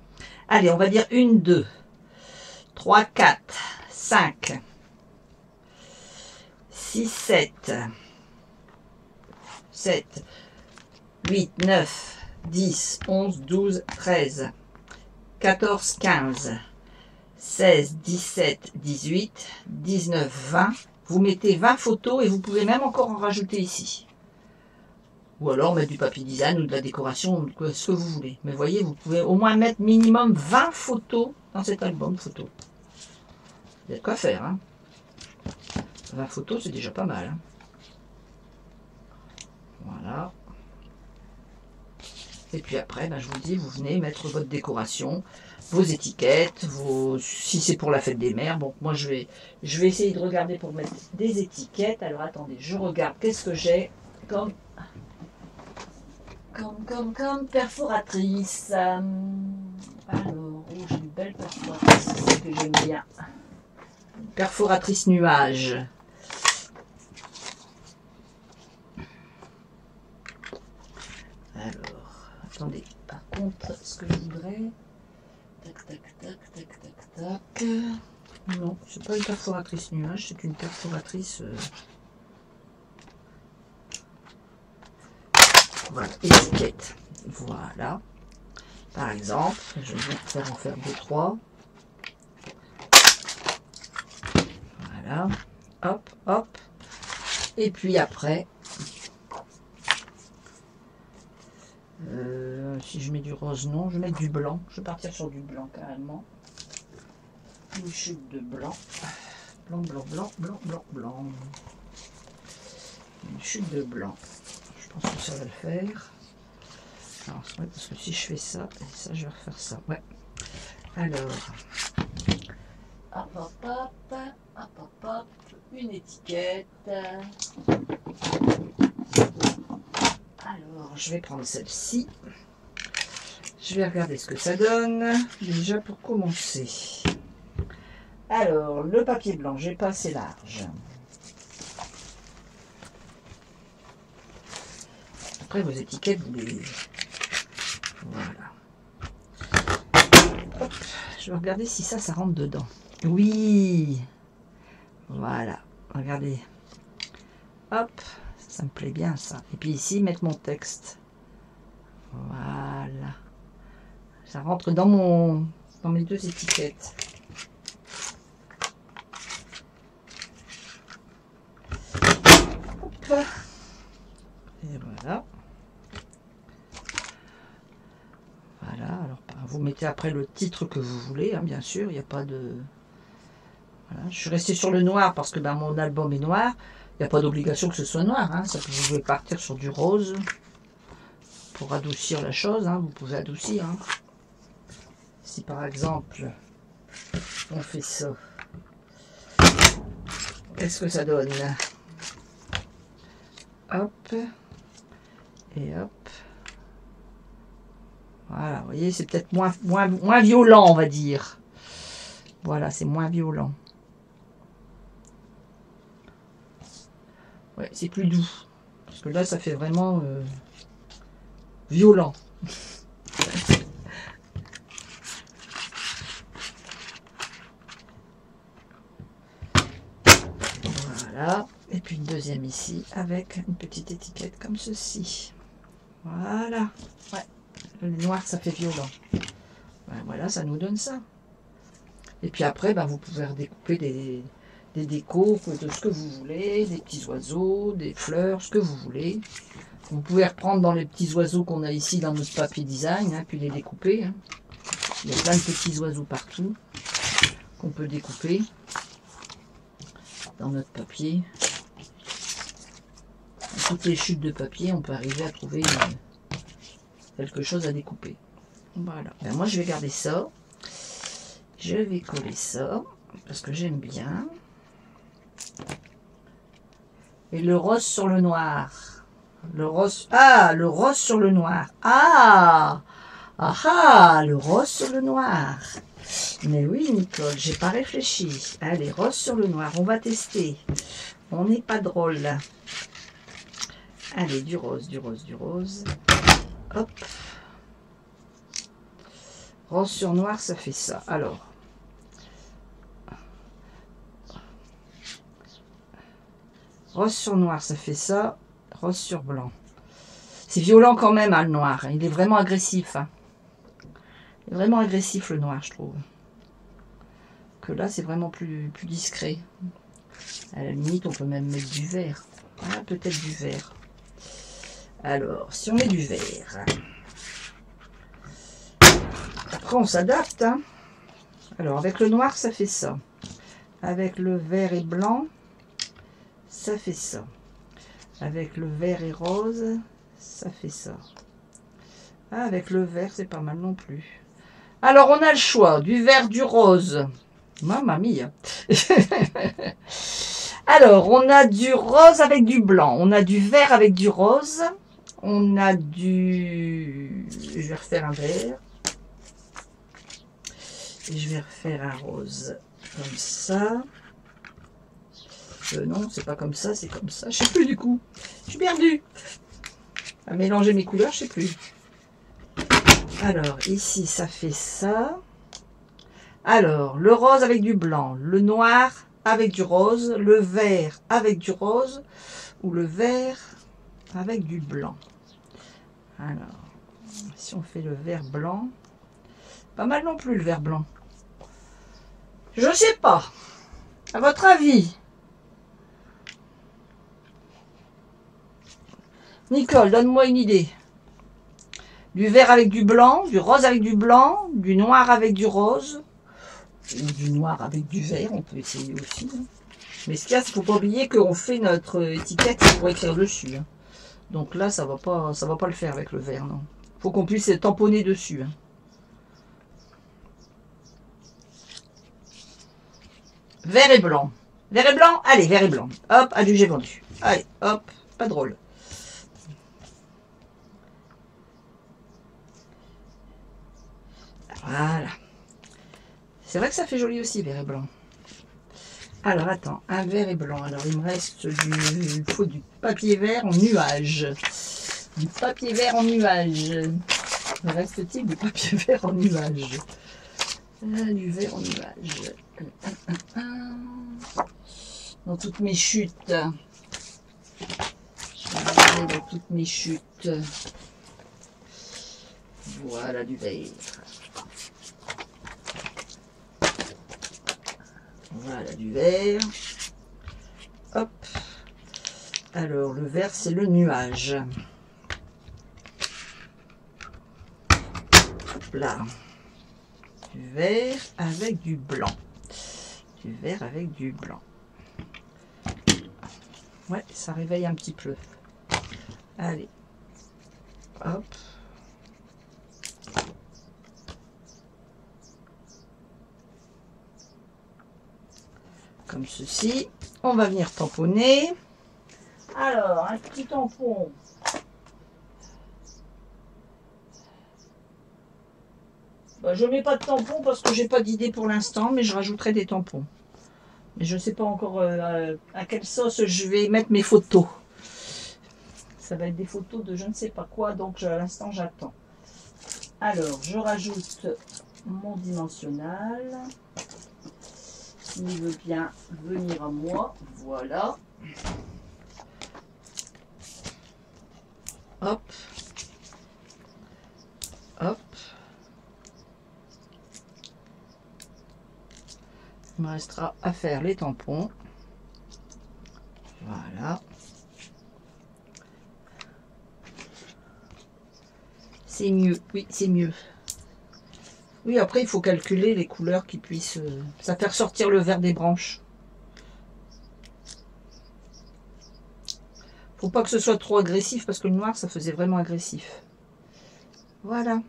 Allez, on va dire 1, 2, 3, 4, 5, 6, 7, 7, 8, 9, 10, 11, 12, 13, 14, 15, 16, 17, 18, 19, 20. Vous mettez 20 photos et vous pouvez même encore en rajouter ici. Ou alors mettre du papier design ou de la décoration, ce que vous voulez. Mais voyez, vous pouvez au moins mettre minimum 20 photos dans cet album photo. Il y a de quoi faire. Hein. 20 photos, c'est déjà pas mal. Hein. Voilà. Et puis après, ben, je vous dis, vous venez mettre votre décoration, vos étiquettes, si c'est pour la fête des mères. Bon, moi je vais essayer de regarder pour mettre des étiquettes. Alors attendez, je regarde qu'est-ce que j'ai comme perforatrice. Alors, j'ai une belle perforatrice, c'est ce que j'aime bien. Une perforatrice nuage. Alors, attendez, par contre, ce que je voudrais... Tac, tac, tac, tac, tac, tac. Non, c'est pas une perforatrice nuage, c'est une perforatrice... Voilà, étiquette. Voilà. Par exemple, je vais en faire 2, 3. Voilà. Hop, hop. Et puis après... si je mets du rose, non, je vais mettre du blanc. Je vais partir sur du blanc carrément. Une chute de blanc. Blanc, blanc, blanc, blanc, blanc, blanc. Une chute de blanc. Je pense que ça va le faire. Alors, ouais, parce que si je fais ça, et ça, je vais refaire ça. Ouais. Alors. Hop, hop, hop, hop, hop, hop. Une étiquette. Alors, je vais prendre celle-ci. Je vais regarder ce que ça donne. Déjà pour commencer. Alors, le papier blanc, j'ai pas assez large. Après, vos étiquettes, vous les... Voilà. Hop, je vais regarder si ça rentre dedans. Oui. Voilà. Regardez. Hop. Ça me plaît bien ça. Et puis ici, mettre mon texte. Voilà. Ça rentre dans mes 2 étiquettes. Hop. Et voilà. Voilà. Alors, vous mettez après le titre que vous voulez, hein, bien sûr. Il n'y a pas de... Voilà. Je suis restée sur le noir parce que ben, mon album est noir. Il n'y a pas d'obligation que ce soit noir, hein. Ça, vous pouvez partir sur du rose pour adoucir la chose, hein. Vous pouvez adoucir. Hein. Si par exemple, on fait ça, qu'est-ce que ça donne? Hop, et hop. Voilà, vous voyez, c'est peut-être moins violent, on va dire. Voilà, c'est moins violent. Ouais, c'est plus doux. Parce que là, ça fait vraiment violent. Voilà. Et puis une deuxième ici avec une petite étiquette comme ceci. Voilà. Ouais. Le noir, ça fait violent. Ben, voilà, ça nous donne ça. Et puis après, ben, vous pouvez redécouper des décos, de ce que vous voulez, des petits oiseaux, des fleurs, ce que vous voulez. Vous pouvez reprendre dans les petits oiseaux qu'on a ici dans notre papier design, hein, puis les découper. Hein. Il y a plein de petits oiseaux partout qu'on peut découper dans notre papier. Dans toutes les chutes de papier, on peut arriver à trouver quelque chose à découper. Voilà. Ben, moi, je vais garder ça. Je vais coller ça parce que j'aime bien. Et le rose sur le noir. Le rose. Ah, le rose sur le noir. Ah, Ah ah, le rose sur le noir. Mais oui, Nicole, j'ai pas réfléchi. Allez, rose sur le noir, on va tester. On n'est pas drôle. Allez, du rose, du rose, du rose. Hop. Rose sur noir, ça fait ça. Alors. Rose sur noir, ça fait ça. Rose sur blanc. C'est violent quand même, hein, le noir. Il est vraiment agressif. Hein. Il est vraiment agressif, le noir, je trouve. Que là, c'est vraiment plus discret. À la limite, on peut même mettre du vert. Ah, peut-être du vert. Alors, si on met du vert... Après, on s'adapte. Hein. Alors, avec le noir, ça fait ça. Avec le vert et blanc, ça fait ça. Avec le vert et rose, ça fait ça. Ah, avec le vert, c'est pas mal non plus. Alors, on a le choix du vert, du rose. Mamma mia. Alors, on a du rose avec du blanc. On a du vert avec du rose. On a du... Je vais refaire un vert. Et je vais refaire un rose. Comme ça. Non, c'est pas comme ça, c'est comme ça. Je sais plus du coup. Je suis perdue. À mélanger mes couleurs, je sais plus. Alors, ici, ça fait ça. Alors, le rose avec du blanc, le noir avec du rose, le vert avec du rose ou le vert avec du blanc. Alors, si on fait le vert blanc, pas mal non plus le vert blanc. Je sais pas. À votre avis? Nicole, donne-moi une idée. Du vert avec du blanc, du rose avec du blanc, du noir avec du rose, ou du noir avec du vert, on peut essayer aussi. Hein. Mais ce qu'il y a, il ne faut pas oublier qu'on fait notre étiquette pour écrire dessus. Hein. Donc là, ça va pas le faire avec le vert, non. Il faut qu'on puisse tamponner dessus. Hein. Vert et blanc. Vert et blanc, allez, vert et blanc. Hop, adieu, j'ai vendu. Allez, hop, pas drôle. Voilà. C'est vrai que ça fait joli aussi, vert et blanc. Alors, attends, un vert et blanc. Alors, il me reste il faut du papier vert en nuage. Du papier vert en nuage. Me reste-t-il du papier vert en nuage? Du vert en nuage. Dans toutes mes chutes. Dans toutes mes chutes. Voilà du vert. Voilà du vert. Hop. Alors, le vert, c'est le nuage. Hop là. Du vert avec du blanc. Du vert avec du blanc. Ouais, ça réveille un petit peu. Allez. Hop. Comme ceci. On va venir tamponner. Alors, un petit tampon. Bah, je ne mets pas de tampon parce que j'ai pas d'idée pour l'instant, mais je rajouterai des tampons. Mais je ne sais pas encore à quelle sauce je vais mettre mes photos. Ça va être des photos de je ne sais pas quoi, donc à l'instant j'attends. Alors, je rajoute mon dimensionnal. S'il veut bien venir à moi, voilà. Hop. Hop. Il me restera à faire les tampons. Voilà. C'est mieux, oui, c'est mieux. Oui, après, il faut calculer les couleurs qui puissent... ça faire sortir le vert des branches. Faut pas que ce soit trop agressif, parce que le noir, ça faisait vraiment agressif. Voilà.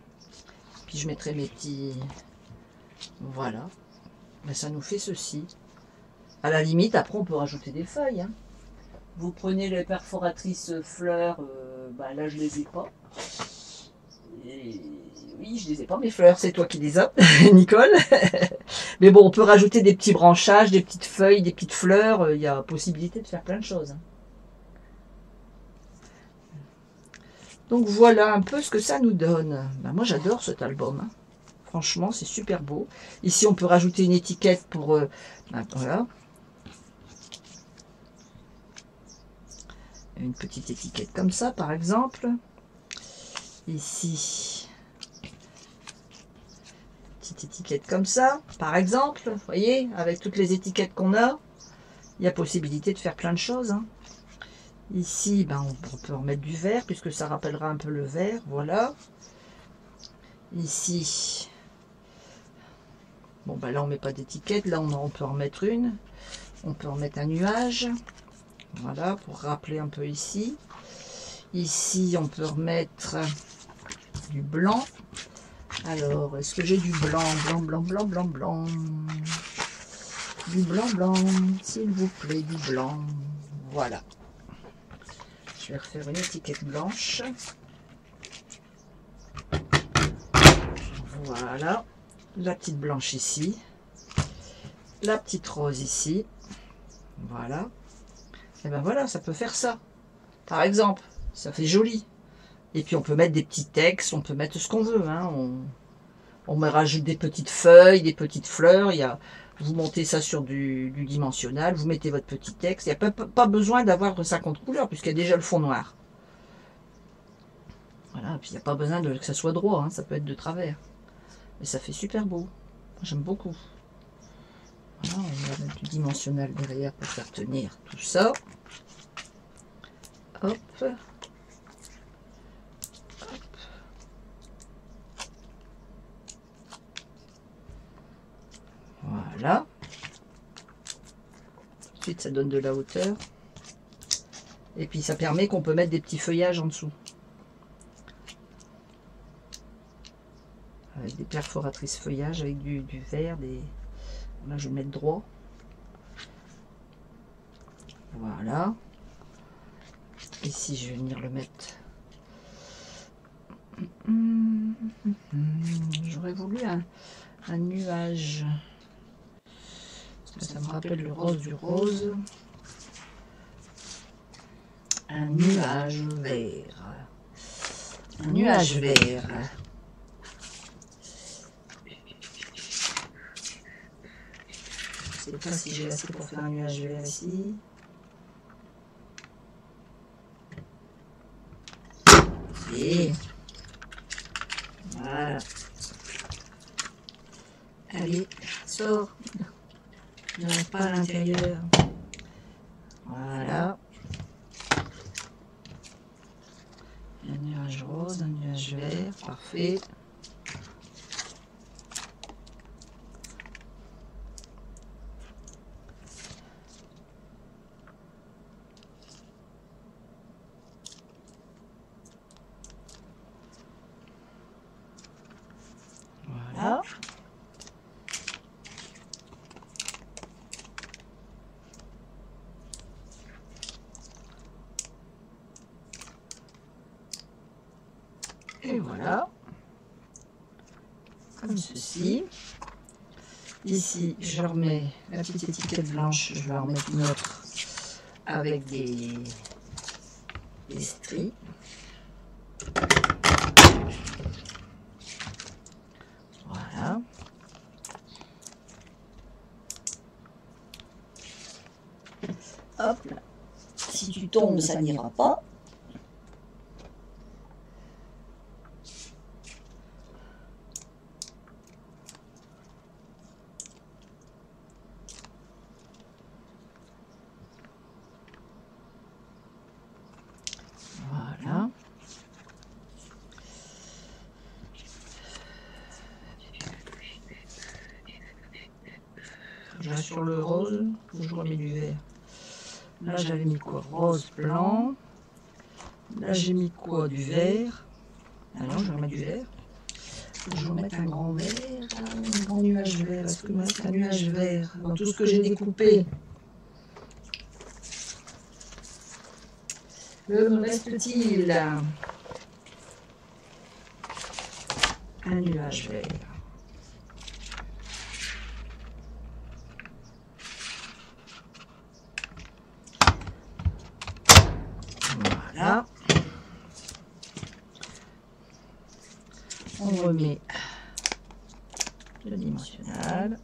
Puis je mettrai mes petits... Voilà. Mais ça nous fait ceci. À la limite, après, on peut rajouter des feuilles. Hein. Vous prenez les perforatrices fleurs, bah là, je les ai pas. Oui, je les ai pas mes fleurs, c'est toi qui les as, Nicole. Mais bon, on peut rajouter des petits branchages, des petites feuilles, des petites fleurs. Il y a possibilité de faire plein de choses. Hein. Donc voilà un peu ce que ça nous donne. Ben, moi j'adore cet album. Hein. Franchement, c'est super beau. Ici, on peut rajouter une étiquette pour... ben, voilà. Une petite étiquette comme ça, par exemple. Ici, petite étiquette comme ça, par exemple. Vous voyez, avec toutes les étiquettes qu'on a, il y a possibilité de faire plein de choses. Hein. Ici, ben, on peut remettre du vert, puisque ça rappellera un peu le vert. Voilà. Ici, bon, ben là, on met pas d'étiquette. Là, on peut en mettre une. On peut en mettre un nuage. Voilà, pour rappeler un peu ici. Ici, on peut remettre du blanc. Alors, est-ce que j'ai du blanc? Blanc, blanc, blanc, blanc, blanc. Du blanc, blanc, s'il vous plaît, du blanc. Voilà. Je vais refaire une étiquette blanche. Voilà. La petite blanche ici. La petite rose ici. Voilà. Et ben voilà, ça peut faire ça. Par exemple, ça fait joli. Et puis on peut mettre des petits textes, on peut mettre ce qu'on veut. Hein. On rajoute des petites feuilles, des petites fleurs. Vous montez ça sur du dimensionnel, vous mettez votre petit texte. Il n'y a pas besoin d'avoir 50 couleurs, puisqu'il y a déjà le fond noir. Voilà, et puis il n'y a pas besoin que ça soit droit, hein, ça peut être de travers. Mais ça fait super beau. J'aime beaucoup. Voilà, on va mettre du dimensionnel derrière pour faire tenir tout ça. Hop. Voilà. Ensuite, ça donne de la hauteur. Et puis, ça permet qu'on peut mettre des petits feuillages en dessous. Avec des perforatrices feuillage, avec du vert. Là, je vais mettre droit. Voilà. Ici, je vais venir le mettre. J'aurais voulu un nuage. Ça me rappelle le rose du rose. Un nuage vert. Un nuage vert. Je ne sais pas si j'ai assez pour faire un nuage vert ici. Et voilà. Allez, sors. Il n'y en a pas à l'intérieur. Voilà. Un nuage rose, un nuage vert, parfait. Voilà. Et voilà, comme ceci. Ici, je remets la petite étiquette blanche, je vais en remettre une autre avec des stries. Voilà. Hop là. Si tu tombes, ça n'ira pas. Voilà. Je reste sur le rose ou je remets du vert. Là j'avais mis quoi? Rose, blanc. Là j'ai mis quoi? Du vert. Ah non, je vais remettre du vert. Je vais remettre un grand vert, un grand nuage vert. Est-ce que moi c'est un nuage vert dans tout ce que j'ai découpé? Que me reste-t-il? un nuage vert. Voilà. On remet le dimensionnel.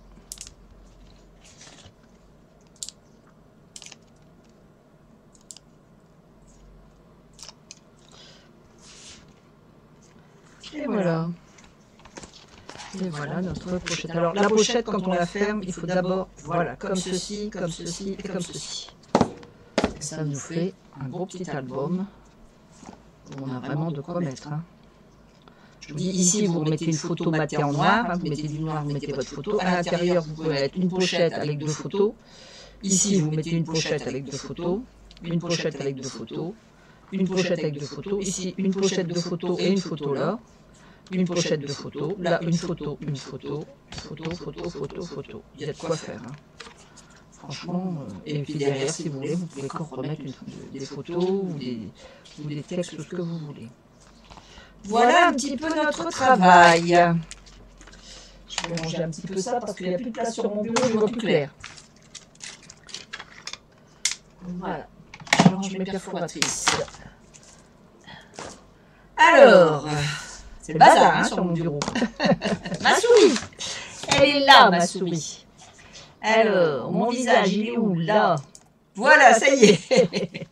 Et voilà. Et voilà notre pochette. Alors la pochette, quand on la ferme, il faut d'abord, voilà, comme ceci, comme ceci et comme ceci. Ça nous fait un beau petit album où on a vraiment de quoi mettre. Hein. Je vous dis, ici, vous remettez une photo matée en noir, hein, vous mettez du noir, vous mettez votre photo. À l'intérieur, vous pouvez mettre une pochette avec deux photos. Ici, vous mettez une pochette avec deux photos, une pochette avec deux photos, une pochette avec deux photos. Ici, une pochette de photos et une photo là. Une pochette de photos, là une photo, une photo, photo, photo, photo, photo. Il y a de quoi faire. Hein. Franchement, et puis derrière, si vous voulez, vous pouvez encore remettre des photos ou des textes, ce que vous voulez. Voilà un petit peu notre travail. Je vais ranger un petit peu ça parce qu'il n'y a plus de place sur mon bureau, je vois plus clair. Voilà, je range mes perforatrices. Alors... c'est le bazar hein, sur mon bureau. Ma souris, elle est là, ma souris. Alors, mon visage, il est où? Là. Voilà, ça y est.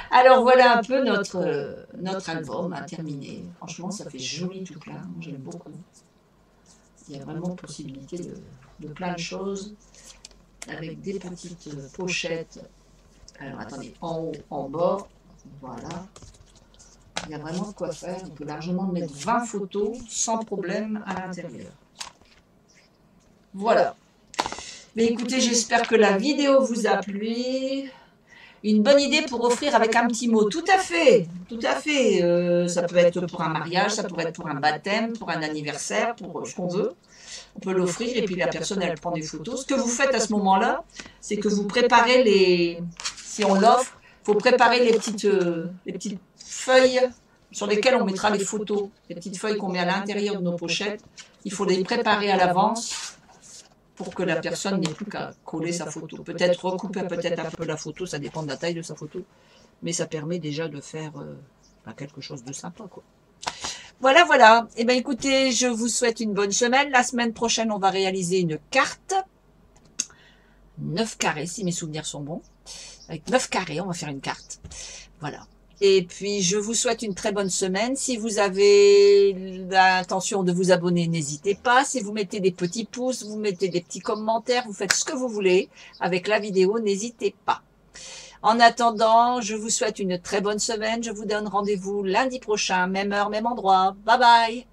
Alors, voilà un peu notre album à terminer. Franchement, ça fait joli tout là. J'aime beaucoup. Il y a vraiment possibilité de plein de choses avec des petites pochettes. Alors, attendez, en haut, en bas. Voilà. Il y a vraiment de quoi faire. On peut largement mettre 20 photos sans problème à l'intérieur. Voilà. Mais écoutez, j'espère que la vidéo vous a plu. Une bonne idée pour offrir avec un petit mot. Tout à fait. Tout à fait. Ça peut être pour un mariage, ça pourrait être pour un baptême, pour un anniversaire, pour ce qu'on veut. On peut l'offrir et puis la personne, elle prend des photos. Ce que vous faites à ce moment-là, c'est que vous préparez les... Si on l'offre, il faut préparer les petites feuilles sur lesquelles on mettra les photos, les petites feuilles qu'on met à l'intérieur de nos pochettes. Il faut les préparer à l'avance pour que la personne n'ait plus qu'à coller sa photo. Peut-être recouper peut-être un peu la photo, ça dépend de la taille de sa photo, mais ça permet déjà de faire quelque chose de sympa, quoi. Voilà, voilà. Eh bien, écoutez, je vous souhaite une bonne semaine. La semaine prochaine, on va réaliser une carte. 9 carrés, si mes souvenirs sont bons. Avec 9 carrés, on va faire une carte. Voilà. Et puis, je vous souhaite une très bonne semaine. Si vous avez l'intention de vous abonner, n'hésitez pas. Si vous mettez des petits pouces, vous mettez des petits commentaires, vous faites ce que vous voulez avec la vidéo, n'hésitez pas. En attendant, je vous souhaite une très bonne semaine. Je vous donne rendez-vous lundi prochain, même heure, même endroit. Bye bye!